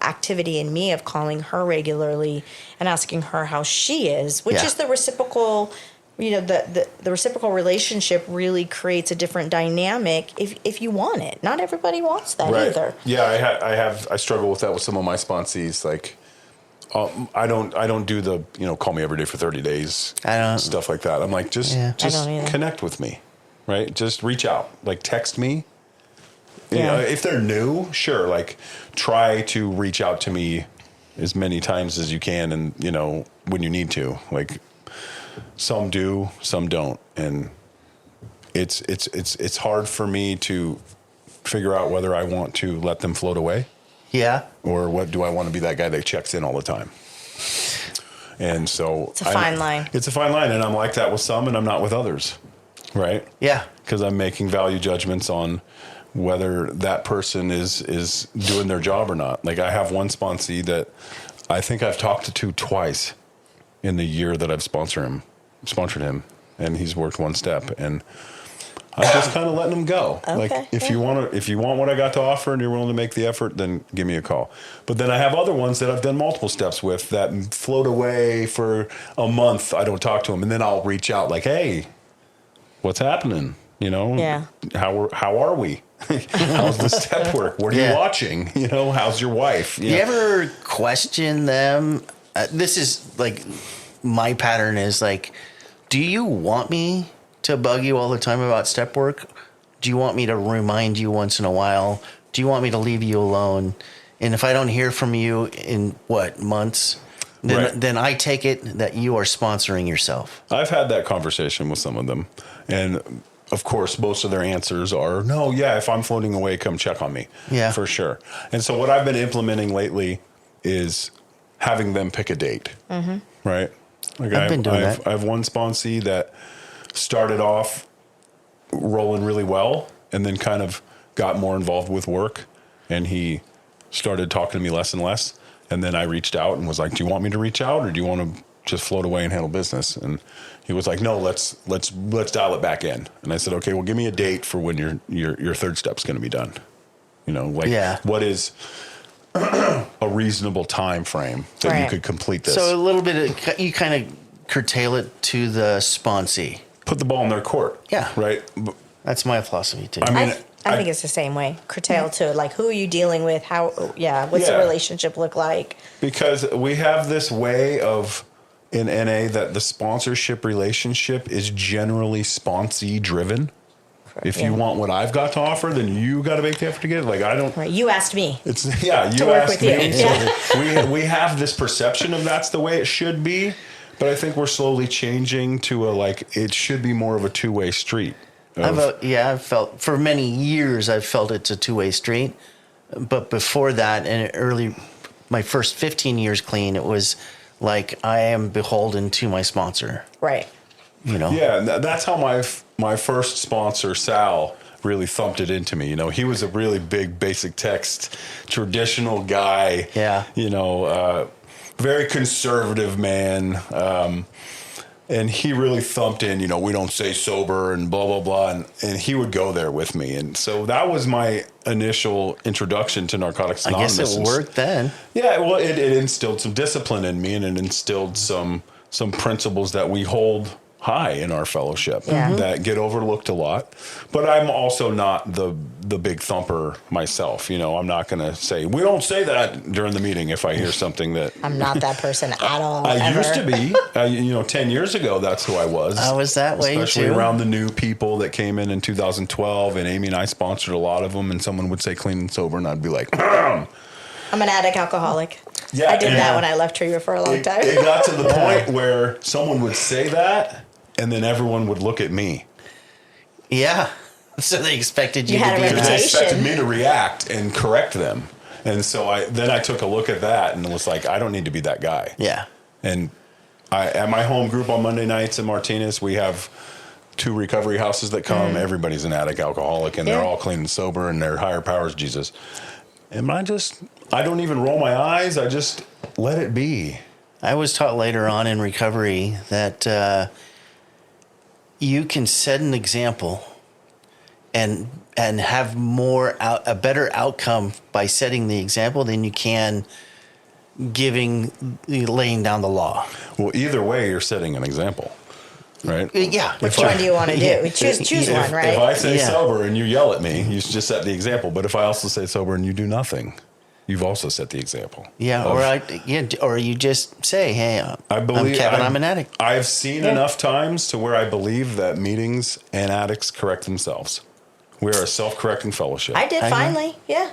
activity in me of calling her regularly and asking her how she is, which is the reciprocal, the reciprocal relationship really creates a different dynamic if you want it. Not everybody wants that either. Yeah, I struggle with that with some of my sponsees. Like, I don't do the call me every day for 30 days. I don't stuff like that. I'm like just connect with me, right? Just reach out, like text me. Yeah. If they're new, sure. Like, try to reach out to me as many times as you can, and when you need to. Like, some do, some don't, and it's hard for me to figure out whether I want to let them float away. Yeah. Or what do I want to be that guy that checks in all the time? And so it's a fine line. It's a fine line, and I'm like that with some, and I'm not with others, right? Yeah. Because I'm making value judgments on whether that person is doing their job or not. Like, I have one sponsee that I think I've talked to twice in the year that I've sponsored him, and he's worked 1-step, and I'm just kind of letting them go. Okay, like, if you want what I got to offer and you're willing to make the effort, then give me a call. But then I have other ones that I've done multiple steps with that float away for a month. I don't talk to them, and then I'll reach out like, hey, what's happening? Yeah. How are we? How's the step work? What are you watching? How's your wife? You ever question them? This is like, my pattern is like, do you want me to bug you all the time about step work? Do you want me to remind you once in a while? Do you want me to leave you alone? And if I don't hear from you in months, then I take it that you are sponsoring yourself. I've had that conversation with some of them, and of course, most of their answers are, no, yeah, if I'm floating away, come check on me. Yeah. For sure. And so what I've been implementing lately is having them pick a date. Mm-hmm. Right? Like, I've been doing that. I have one sponsee that started off rolling really well and then kind of got more involved with work, and he started talking to me less and less. And then I reached out and was like, do you want me to reach out, or do you want to just float away and handle business? And he was like, no, let's dial it back in. And I said, okay, well, give me a date for when your third step's going to be done. What is a reasonable time frame that you could complete this? So a little bit of, you kind of curtail it to the sponsee. Put the ball in their court. Yeah. Right. That's my philosophy too. I mean, I think it's the same way. Curtail to like, who are you dealing with? How? Yeah. What's the Yeah. relationship look like? because we have this way of in NA that the sponsorship relationship is generally sponsee driven. If you Yeah. want what I've got to offer, then you got to make the effort to get it. Like I don't. Right. You asked me. It's yeah. You work asked with you. me. Yeah. We have this perception of that's the way it should be, but I think we're slowly changing to a like it should be more of a two-way street. I've felt for many years I've felt it's a two-way street, but before that, and my first 15 years clean, it was like I am beholden to my sponsor. Right. You know. Yeah, and that's how my first sponsor, Sal, really thumped it into me. You know, he was a really big basic text, traditional guy. Yeah. You know, very conservative man. And he really thumped in, you know, we don't say sober and blah, blah, blah. And he would go there with me. And so that was my initial introduction to Narcotics I Anonymous. guess it worked then. Yeah, well, it instilled some discipline in me, and it instilled some principles that we hold high in our fellowship Yeah. that get overlooked a lot. But I'm also not the big thumper myself. You know, I'm not going to say we don't say that during the meeting if I hear something that I'm not that person at all. I ever. used to be. You know, 10 years ago, that's who I was. I was that way, especially too. around the new people that came in 2012, and Amy and I sponsored a lot of them. And someone would say clean and sober, and I'd be like, I'm an addict alcoholic. Yeah, I did and- that when I left Tree for a long time. It got to the point where someone would say that, and then everyone would look at me. Yeah. So they expected you You to had a be And they reputation. expected me to react and correct them. And so I took a look at that and was like, I don't need to be that guy. Yeah. And at my home group on Monday nights in Martinez, we have 2 recovery houses that come. Everybody's an addict alcoholic, and they're Yeah. all clean and sober, and their higher power is Jesus. And I don't even roll my eyes. I just let it be. I was taught later on in recovery that you can set an example and have a better outcome by setting the example than you can laying down the law. Well, either way, you're setting an example, right? Yeah. Which one do you want to do? Choose one, right? If I say Yeah. sober and you yell at me, you just set the example. But if I also say sober and you do nothing, you've also set the example. Yeah, of- or you just say, "Hey, I believe I'm Kevin. I'm an addict." I've seen enough times to where I believe that meetings and addicts correct themselves. We are a self-correcting fellowship. I did I know. finally. Yeah.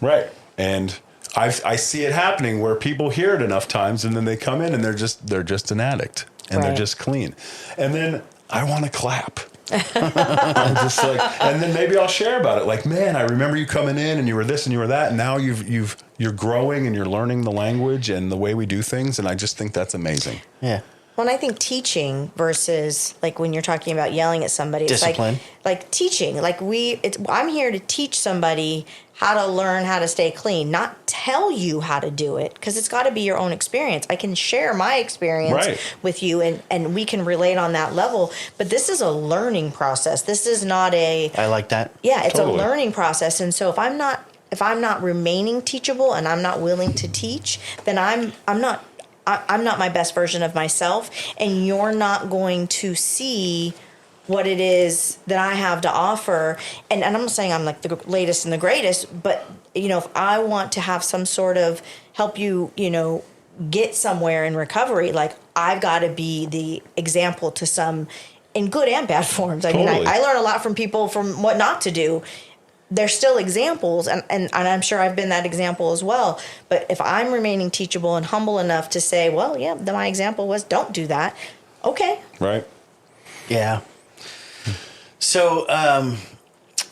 Right. And I see it happening where people hear it enough times and then they come in and they're just an addict and they're Right. just clean. And then I want to clap. I'm just like, and then maybe I'll share about it. Like, man, I remember you coming in and you were this and you were that. And now you're growing and you're learning the language and the way we do things. And I just think that's amazing. Yeah. Well, and I think teaching versus like when you're talking about yelling at somebody, it's Discipline. like teaching. Like I'm here to teach somebody how to learn how to stay clean, not tell you how to do it, because it's got to be your own experience. I can share my experience Right. with you, and we can relate on that level. But this is a learning process. This is not a I like that. yeah, it's Totally. a learning process. And so if I'm not remaining teachable and I'm not willing to teach, then I'm not my best version of myself, and you're not going to see what it is that I have to offer. And I'm not saying I'm like the latest and the greatest, but if I want to have some sort of help you, get somewhere in recovery, like I've got to be the example to some in good and bad forms. I mean, Totally. I learn a lot from people from what not to do. There's still examples, and I'm sure I've been that example as well. But if I'm remaining teachable and humble enough to say, well, yeah, my example was don't do that. Okay. Right? Yeah. So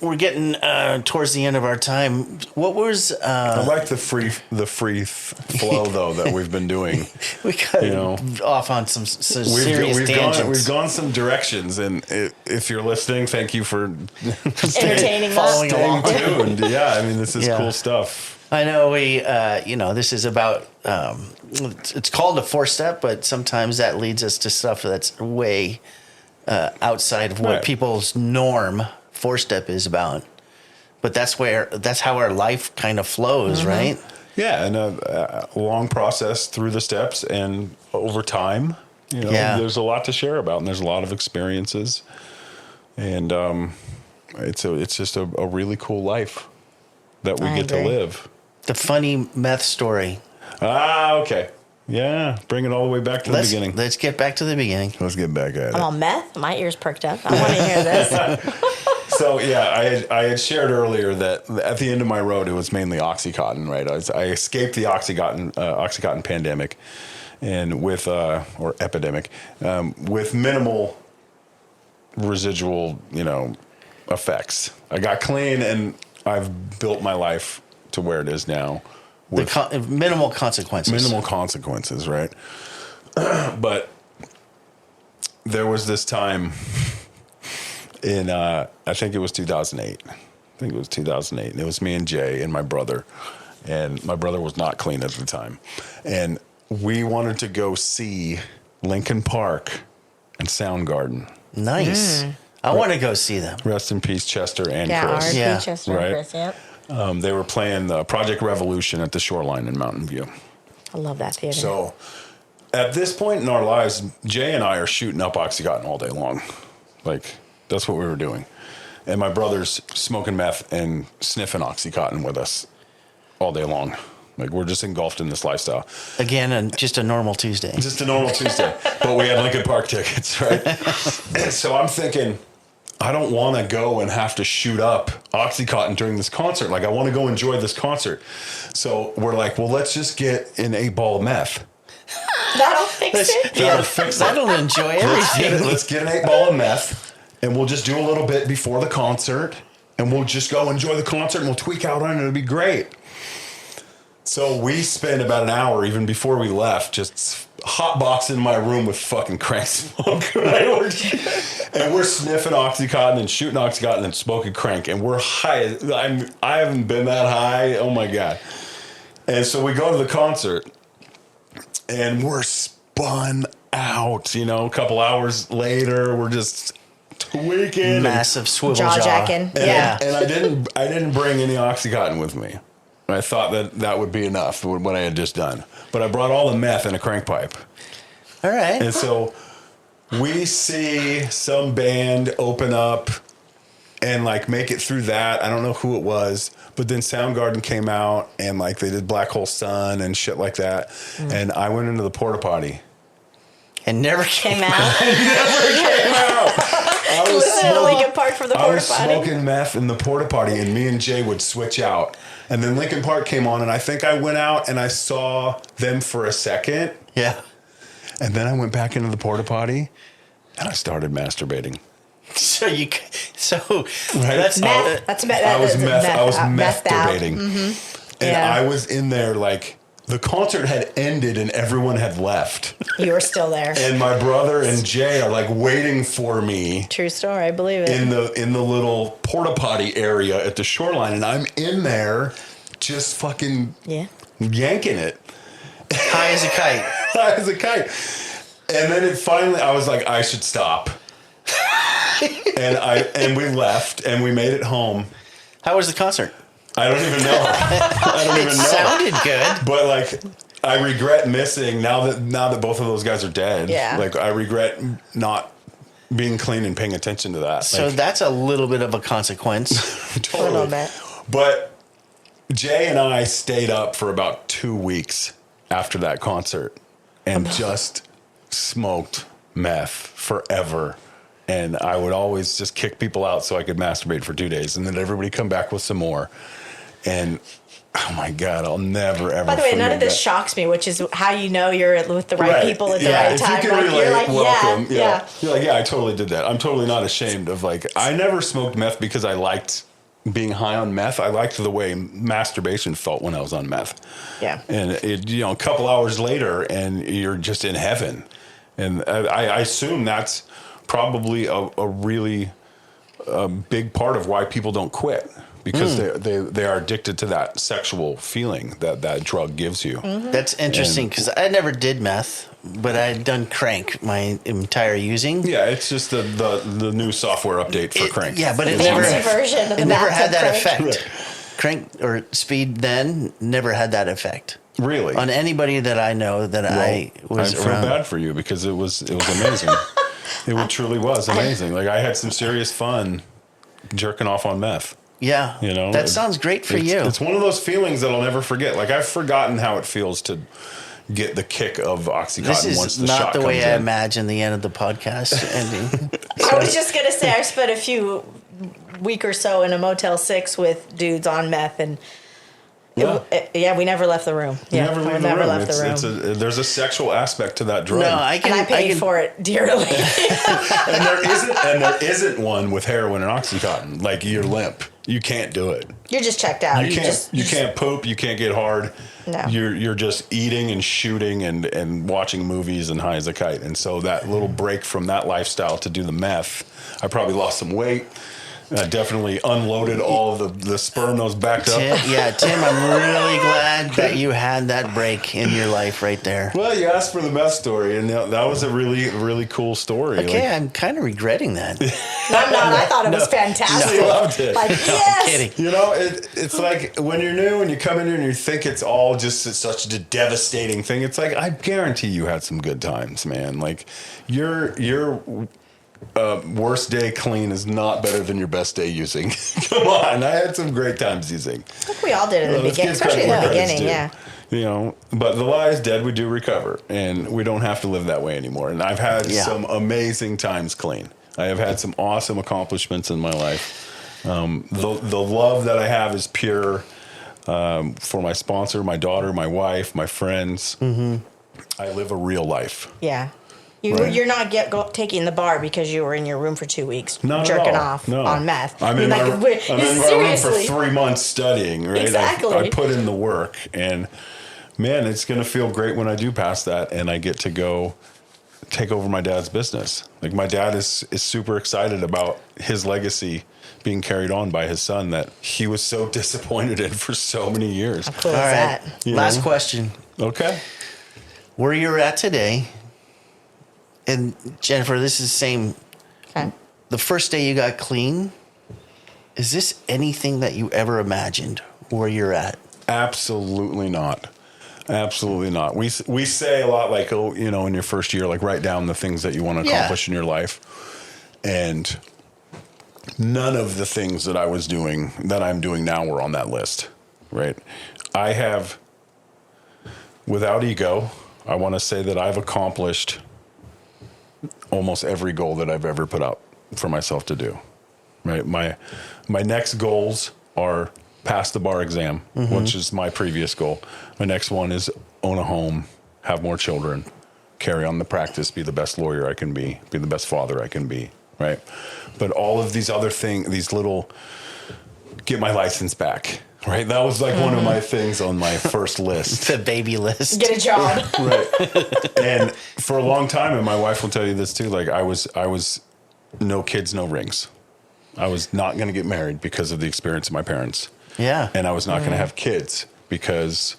we're getting towards the end of our time. What was I like the free flow though that we've been doing. we got You know, off on some serious tangents. We've gone some directions, and if you're listening, thank you for Entertaining Following us. along. staying tuned. Yeah, I mean, this is Yeah. cool stuff. I know we, this is about, it's called a 4-step, but sometimes that leads us to stuff that's way outside of what Right. people's norm 4-step is about. But that's how our life kind of flows, Mm-hmm. right? Yeah, and a long process through the steps and over time. You know, Yeah. there's a lot to share about, and there's a lot of experiences, and it's just a really cool life that we I get to agree. live. The funny meth story. Okay. Yeah, bring it all the way back to the beginning. Let's get back to the beginning. Let's get back at I'm it. on meth. My ears perked up. I want to hear this. So yeah, I had shared earlier that at the end of my road, it was mainly OxyContin, right? I escaped the OxyContin pandemic, and with or epidemic, with minimal residual, effects. I got clean, and I've built my life to where it is now. With Minimal consequences. minimal consequences, right? But there was this time in, I think it was 2008. And it was me and Jay and my brother. And my brother was not clean at the time. And we wanted to go see Linkin Park and Soundgarden. Nice. I want to go see them. Rest in peace, Chester and Yeah, Chris. R.I.P. Yeah. Chester Right. and Chris. Yep. They were playing Project Revolution at the Shoreline in Mountain View. I love that theater. So at this point in our lives, Jay and I are shooting up OxyContin all day long. Like, that's what we were doing. And my brother's smoking meth and sniffing OxyContin with us all day long. Like, we're just engulfed in this lifestyle. Again, and just a normal Tuesday. Just a normal Tuesday. But we had Linkin Park tickets, right? And so I'm thinking, I don't want to go and have to shoot up OxyContin during this concert. Like, I want to go enjoy this concert. So we're like, well, let's just get an 8-ball of meth. That'll fix it. That'll fix it. That'll enjoy everything. Let's get an 8-ball of meth, and we'll just do a little bit before the concert, and we'll just go enjoy the concert, and we'll tweak out on it. It'll be great. So we spent about an hour, even before we left, just hotboxing in my room with fucking crank smoke. Right? And we're sniffing OxyContin and shooting OxyContin and smoking crank, and we're high. I haven't been that high. Oh my God. And so we go to the concert, and we're spun out. A couple hours later, we're just tweaking. Massive swivel Jaw jacking. Yeah. And I didn't bring any OxyContin with me. I thought that would be enough for what I had just done. But I brought all the meth in a crank pipe. All right. And so we see some band open up and make it through that. I don't know who it was, but then Soundgarden came out and they did Black Hole Sun and shit like that. And I went into the porta potty. And never came Came out. I was Listen to Linkin Park from the I porta was potty. smoking meth in the porta potty, and me and Jay would switch out. And then Linkin Park came on, and I think I went out and I saw them for a second. Yeah. And then I went back into the porta potty, and I started masturbating. So Right? that's Meth. That's meth. I was that's I was methed out. masturbating. And Yeah. I was in there the concert had ended and everyone had left. You were still there. And my brother and Jay are waiting for me True story. I believe it. in the little porta potty area at the Shoreline, and I'm in there just fucking Yeah. yanking it high as a kite. as a kite. And then I was like, I should stop. and we left and we made it home. How was the concert? I don't even know. I don't even know. Sounded good. But I regret missing now that both of those guys are dead. Yeah. I regret not being clean and paying attention to that. So that's a little bit of a consequence. A little bit. But Jay and I stayed up for about 2 weeks after that concert and just smoked meth forever. And I would always just kick people out so I could masturbate for 2 days, and then everybody come back with some more. And oh my God, I'll never ever. By the way, none of this forget shocks me, which is how you know you're with the right that. people at the Yeah, right if time. you can relate, you're like, welcome. yeah. You're like, yeah, I totally did that. I'm totally not ashamed of I never smoked meth because I liked being high on meth. I liked the way masturbation felt when I was on meth. Yeah. And a couple hours later, and you're just in heaven. And I assume that's probably a really big part of why people don't quit, because they are addicted to that sexual feeling that drug gives you. That's interesting because I never did meth, but I had done crank my entire using. Yeah, it's just the new software update for crank. Yeah, but it The never fancy version of the it never had bathtub that crank. effect. Crank or speed then never had that effect. Really? on anybody that I know that I was feel around. bad for you because it was amazing. Truly was amazing. Like I had some serious fun jerking off on meth. Yeah, You know, that sounds great for you. It's one of those feelings that I'll never forget. Like I've forgotten how it feels to get the kick of OxyContin This once is the not shot the comes way I in. imagine the end of the podcast ending. I was just gonna say I spent a few week or so in a Motel 6 with dudes on meth, and we never left the room. You Yeah, never leave we the never room. left the room. There's a sexual aspect to that drug. No, I can. And I paid for it dearly. and there isn't one with heroin and OxyContin. Like you're limp. You can't do it. You're just checked out. You can't poop. You can't get hard. No. You're just eating and shooting and watching movies and high as a kite. And so that little break from that lifestyle to do the meth, I probably lost some weight. I definitely unloaded all of the sperm that was backed up. Tim, I'm really glad that you had that break in your life right there. Well, you asked for the meth story, and that was a really, really cool story. Okay, Like, I'm kind of regretting that. I'm not. I thought it was fantastic. I loved it. Like, yes. Kidding. You know, it's like when you're new and you come in here and you think it's all just such a devastating thing. It's like, I guarantee you had some good times, man. Like your worst day clean is not better than your best day using. Come on, I had some great times using. I think we all did in the Let's beginning, give credit especially in where the credit's beginning. due. Yeah. You know, but the lie is dead. We do recover, and we don't have to live that way anymore. And I've had some amazing times clean. I have had some awesome accomplishments in my life. The love that I have is pure for my sponsor, my daughter, my wife, my friends. Mm-hmm. I live a real life. Yeah. Right. You're not taking the bar because you were in your room for 2 weeks Not jerking at all. off No. on meth. I'm in my room for seriously. 3 months studying, right? Exactly. I put in the work, and man, it's going to feel great when I do pass that and I get to go take over my dad's business. Like my dad is super excited about his legacy being carried on by his son that he was so disappointed in for so many years. How cool All is right, that? You last know? question. Okay. Where you're at today, and Jennifer, this is the same. Okay. The first day you got clean, is this anything that you ever imagined where you're at? Absolutely not. Absolutely not. We say a lot like, oh, you know, in your first year, like write down the things that you want to accomplish in your life. And none of the things that I'm doing now were on that list, right? I have, without ego, I want to say that I've accomplished almost every goal that I've ever put out for myself to do, right? My next goals are pass the bar exam, which is my previous goal. My next one is own a home, have more children, carry on the practice, be the best lawyer I can be the best father I can be, right? But all of these other things, these little, get my license back, right? That was like one of my things on my first list. The baby list. Get a job. Right. And for a long time, and my wife will tell you this too, like I was no kids, no rings. I was not going to get married because of the experience of my parents. Yeah. And I was not going to have kids because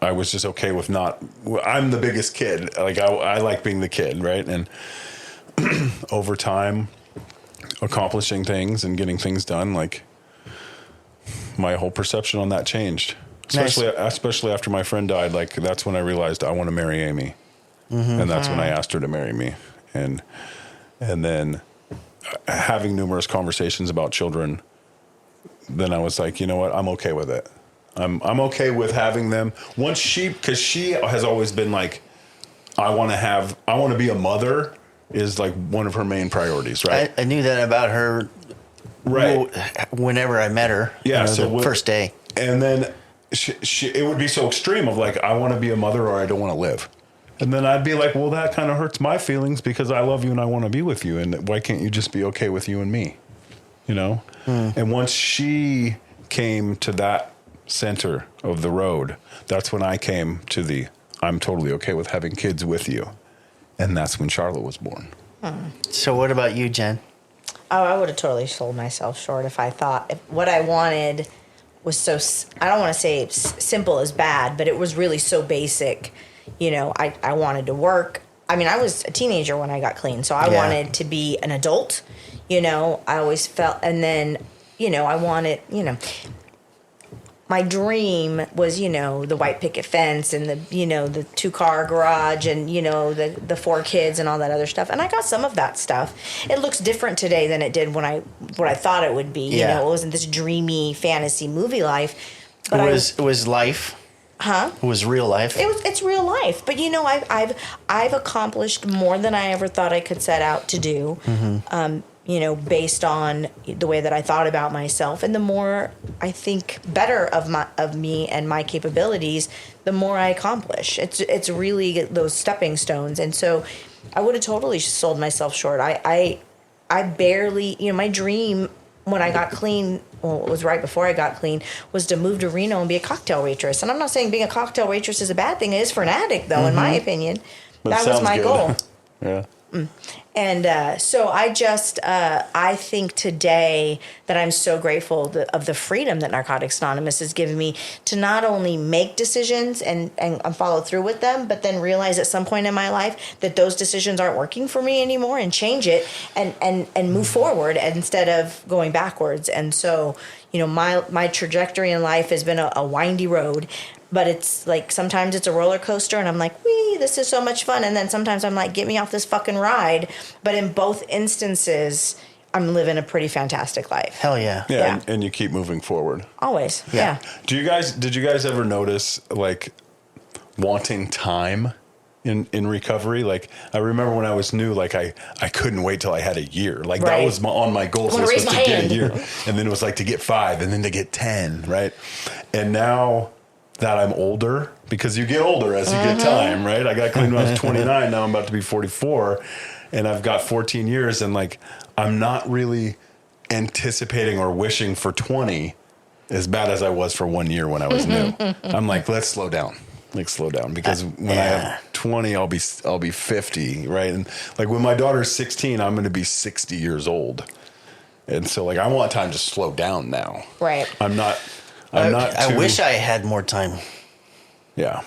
I was just okay with not, I'm the biggest kid. Like I like being the kid, right? And over time, accomplishing things and getting things done, like my whole perception on that changed. Especially after my friend died, like that's when I realized I want to marry Amy. And that's when I asked her to marry me. And then having numerous conversations about children, then I was like, you know what? I'm okay with it. I'm okay with having them. Because she has always been like, I want to be a mother is like one of her main priorities, right? I knew that about her Right. whenever I met her. Yeah. So the first day. And then it would be so extreme of like, I want to be a mother or I don't want to live. And then I'd be like, well, that kind of hurts my feelings because I love you and I want to be with you. And why can't you just be okay with you and me? You know? And once she came to that center of the road, that's when I came to I'm totally okay with having kids with you. And that's when Charlotte was born. So what about you, Jen? Oh, I would have totally sold myself short if I thought what I wanted was so, I don't want to say simple as bad, but it was really so basic. You know, I wanted to work. I mean, I was a teenager when I got clean, so I wanted to be an adult. You know, I always felt, and then, you know, I wanted, you know, my dream was, the white picket fence and the 2-car garage and, the 4 kids and all that other stuff. And I got some of that stuff. It looks different today than it did what I thought it would be. Yeah. It wasn't this dreamy fantasy movie life. But It was life. Huh? It was real life. It's real life. But I've accomplished more than I ever thought I could set out to do. Based on the way that I thought about myself, and the more I think better of me and my capabilities, the more I accomplish. It's really those stepping stones, and so I would have totally sold myself short. I barely, my dream when I got clean, well, it was right before I got clean, was to move to Reno and be a cocktail waitress. And I'm not saying being a cocktail waitress is a bad thing. It is for an addict, though, in my opinion. But That was sounds my good. goal. Yeah. And so I think today that I'm so grateful of the freedom that Narcotics Anonymous has given me to not only make decisions and follow through with them, but then realize at some point in my life that those decisions aren't working for me anymore and change it and move forward instead of going backwards. And so, my trajectory in life has been a windy road. But it's like sometimes it's a roller coaster and I'm like, wee, this is so much fun. And then sometimes I'm like, get me off this fucking ride. But in both instances, I'm living a pretty fantastic life. Hell yeah. Yeah, Yeah. And you keep moving forward. Always. Yeah. Did you guys ever notice like wanting time in recovery? Like I remember when I was new, like I couldn't wait till I had a year. Like that Right. was on my goals I wanna list was raise to my get hand. a year. And then it was like to get 5 and then to get 10, right? And now that I'm older, because you get older as you get time, right? I got clean when I was 29. Now I'm about to be 44 and I've got 14 years and like, I'm not really anticipating or wishing for 20 as bad as I was for 1 year when I was new. I'm like, let's slow down. Like slow down because when I have 20, I'll be 50. Right. And like when my daughter's 16, I'm going to be 60 years old. And so like, I want time to slow down now. Right. I'm not I too- wish I had more time. Yeah.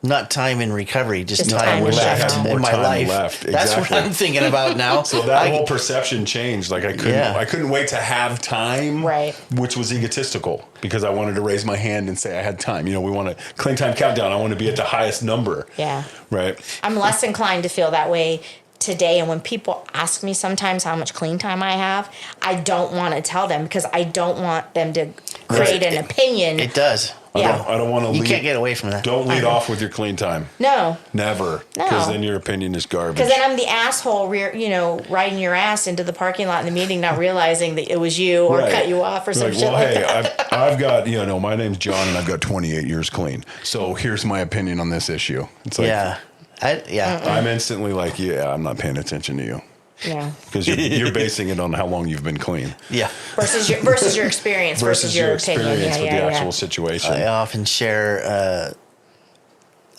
Not time in recovery, just Just time, time left left. More in my time life. left, That's what exactly. I'm thinking about now. So that whole perception changed. Like I couldn't wait to have time, Right. Which was egotistical because I wanted to raise my hand and say I had time. We want a clean time countdown. I want to be at the highest number. Yeah. Right. I'm less inclined to feel that way today. And when people ask me sometimes how much clean time I have, I don't want to tell them because I don't want them to create an opinion. It does. Yeah. I don't want to You lead. can't get away from that. Don't lead off with your clean time. No. Never. No. Because then your opinion is garbage. Because then I'm the asshole, riding your ass into the parking lot in the meeting, not realizing that it was you or Right. cut you off or some Like, shit well, like hey, that. I've got, my name's John and I've got 28 years clean. So here's my opinion on this issue. It's like, Yeah. I'm instantly like, yeah, I'm not paying attention to you. Yeah. Because you're basing it on how long you've been clean Yeah. Versus your experience versus your opinion. experience Yeah, with yeah, the yeah. actual situation. I often share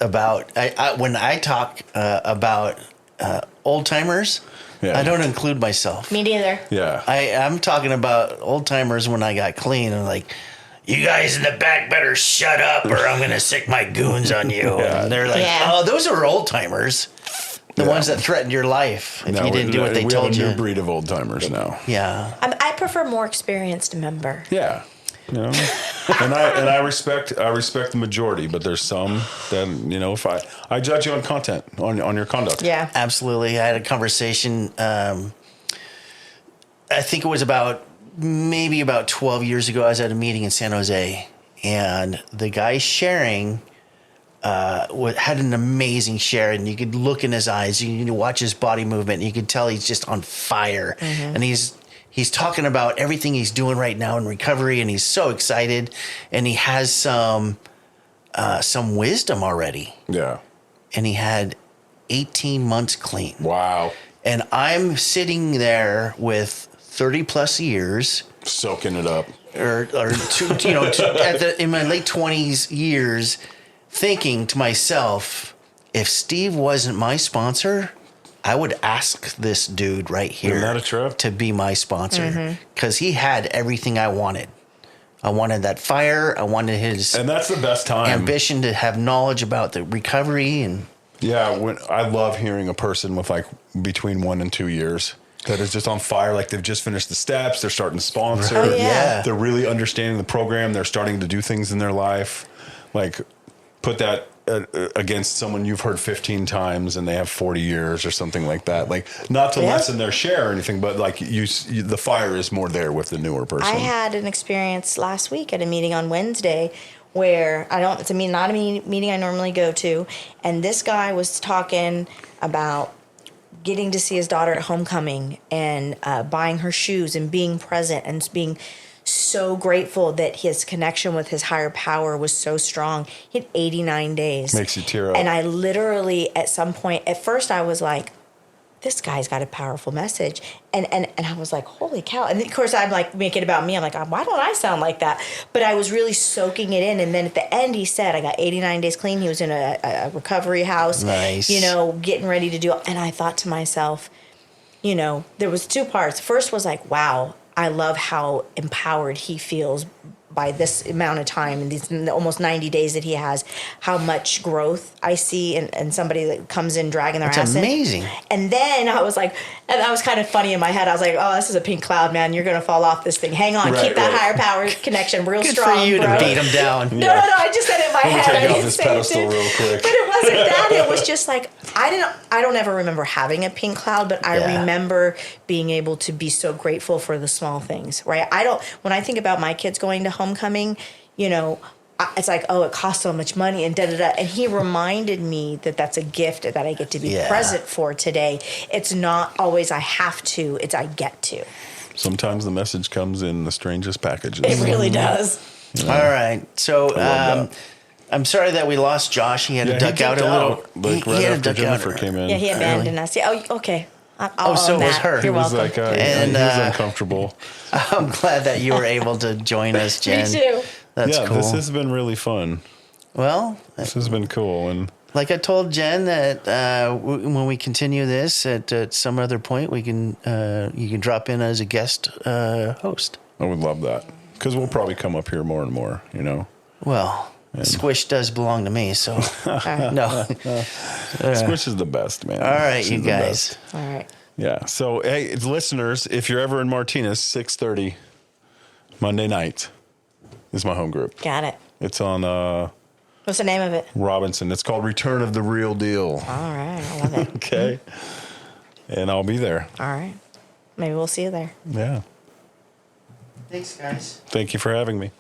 about when I talk about old timers. Yeah. I don't include myself. Me neither. Yeah. I'm talking about old timers when I got clean and like, you guys in the back better shut up or I'm gonna sick my goons on you. Yeah. And they're like, Yeah. oh, those are old timers. The Yeah. ones that threatened your life if No, you didn't do what they we told have a you. new breed of old timers now. Yeah. I prefer more experienced member. Yeah. And I respect the majority, but there's some that if I judge you on content on your conduct. Yeah. Absolutely. I had a conversation. I think it was maybe about 12 years ago. I was at a meeting in San Jose, and the guy sharing had an amazing share, and you could look in his eyes, you could watch his body movement, and you could tell he's just on fire, and he's talking about everything he's doing right now in recovery, and he's so excited, and he has some wisdom already, Yeah. and he had 18 months clean. Wow. And I'm sitting there with 30 plus years, Soaking it up. in my late 20s years, thinking to myself, if Steve wasn't my sponsor, I would ask this dude right here Isn't that a trip? to be my sponsor because he had everything I wanted. I wanted that fire. I wanted his And that's the best time. ambition to have knowledge about the recovery and Yeah, I love hearing a person with like between 1 and 2 years that is just on fire. Like they've just finished the steps. They're starting to sponsor. Oh, yeah. They're really understanding the program. They're starting to do things in their life. Like put that against someone you've heard 15 times and they have 40 years or something like that. Like not to lessen their share or anything, but like the fire is more there with the newer person. I had an experience last week at a meeting on Wednesday where it's not a meeting I normally go to. And this guy was talking about getting to see his daughter at homecoming and buying her shoes and being present and being so grateful that his connection with his higher power was so strong. He had 89 days. Makes you tear up. And I literally, at some point, at first I was like, this guy's got a powerful message. And I was like, holy cow. And of course, I'm like, make it about me. I'm like, why don't I sound like that? But I was really soaking it in. And then at the end, he said, I got 89 days clean. He was in a recovery house, Nice. Getting ready to do it. And I thought to myself, there was two parts. First was like, wow, I love how empowered he feels by this amount of time and these almost 90 days that he has, how much growth I see in somebody that comes in dragging their That's ass in. amazing. And then I was like, and that was kind of funny in my head. I was like, oh, this is a pink cloud, man. You're going to fall off this thing. Hang on. Right, Keep that right. higher power connection real Good strong, for you bro. to beat him down. No, I just said it in my Let me head. take I you off didn't this say it, pedestal dude. real quick. But it wasn't that. It was just like, I don't ever remember having a pink cloud, but I remember being able to be so grateful for the small things, right? When I think about my kids going to homecoming, it's like, oh, it costs so much money and da-da-da. And he reminded me that that's a gift that I get to be present for today. It's not always I have to, it's I get to. Sometimes the message comes in the strangest packages. It really does. All right. So love that. I'm sorry that we lost Josh. He had to duck out a little. Like he right had to after duck out. Jennifer came in. Yeah, he abandoned us. Yeah, oh, okay. I'll so own was that. her. You're He was welcome. like, And, he was uncomfortable. I'm glad that you were able to join us, Jen. Me too. That's yeah, cool. this has been really fun. Well, This has been cool. And like I told Jen that when we continue this at some other point, you can drop in as a guest host. I would love that. Because we'll probably come up here more and more, Well, Squish does belong to me, so no. Squish is the best, man. All right, She's you the guys. best. All right. Yeah. So, hey, listeners, if you're ever in Martinez, 6:30 Monday night is my home group. Got it. It's on What's the name of it? Robinson. It's called Return of the Real Deal. All right. I love it. Okay. And I'll be there. All right. Maybe we'll see you there. Yeah. Thanks, guys. Thank you for having me.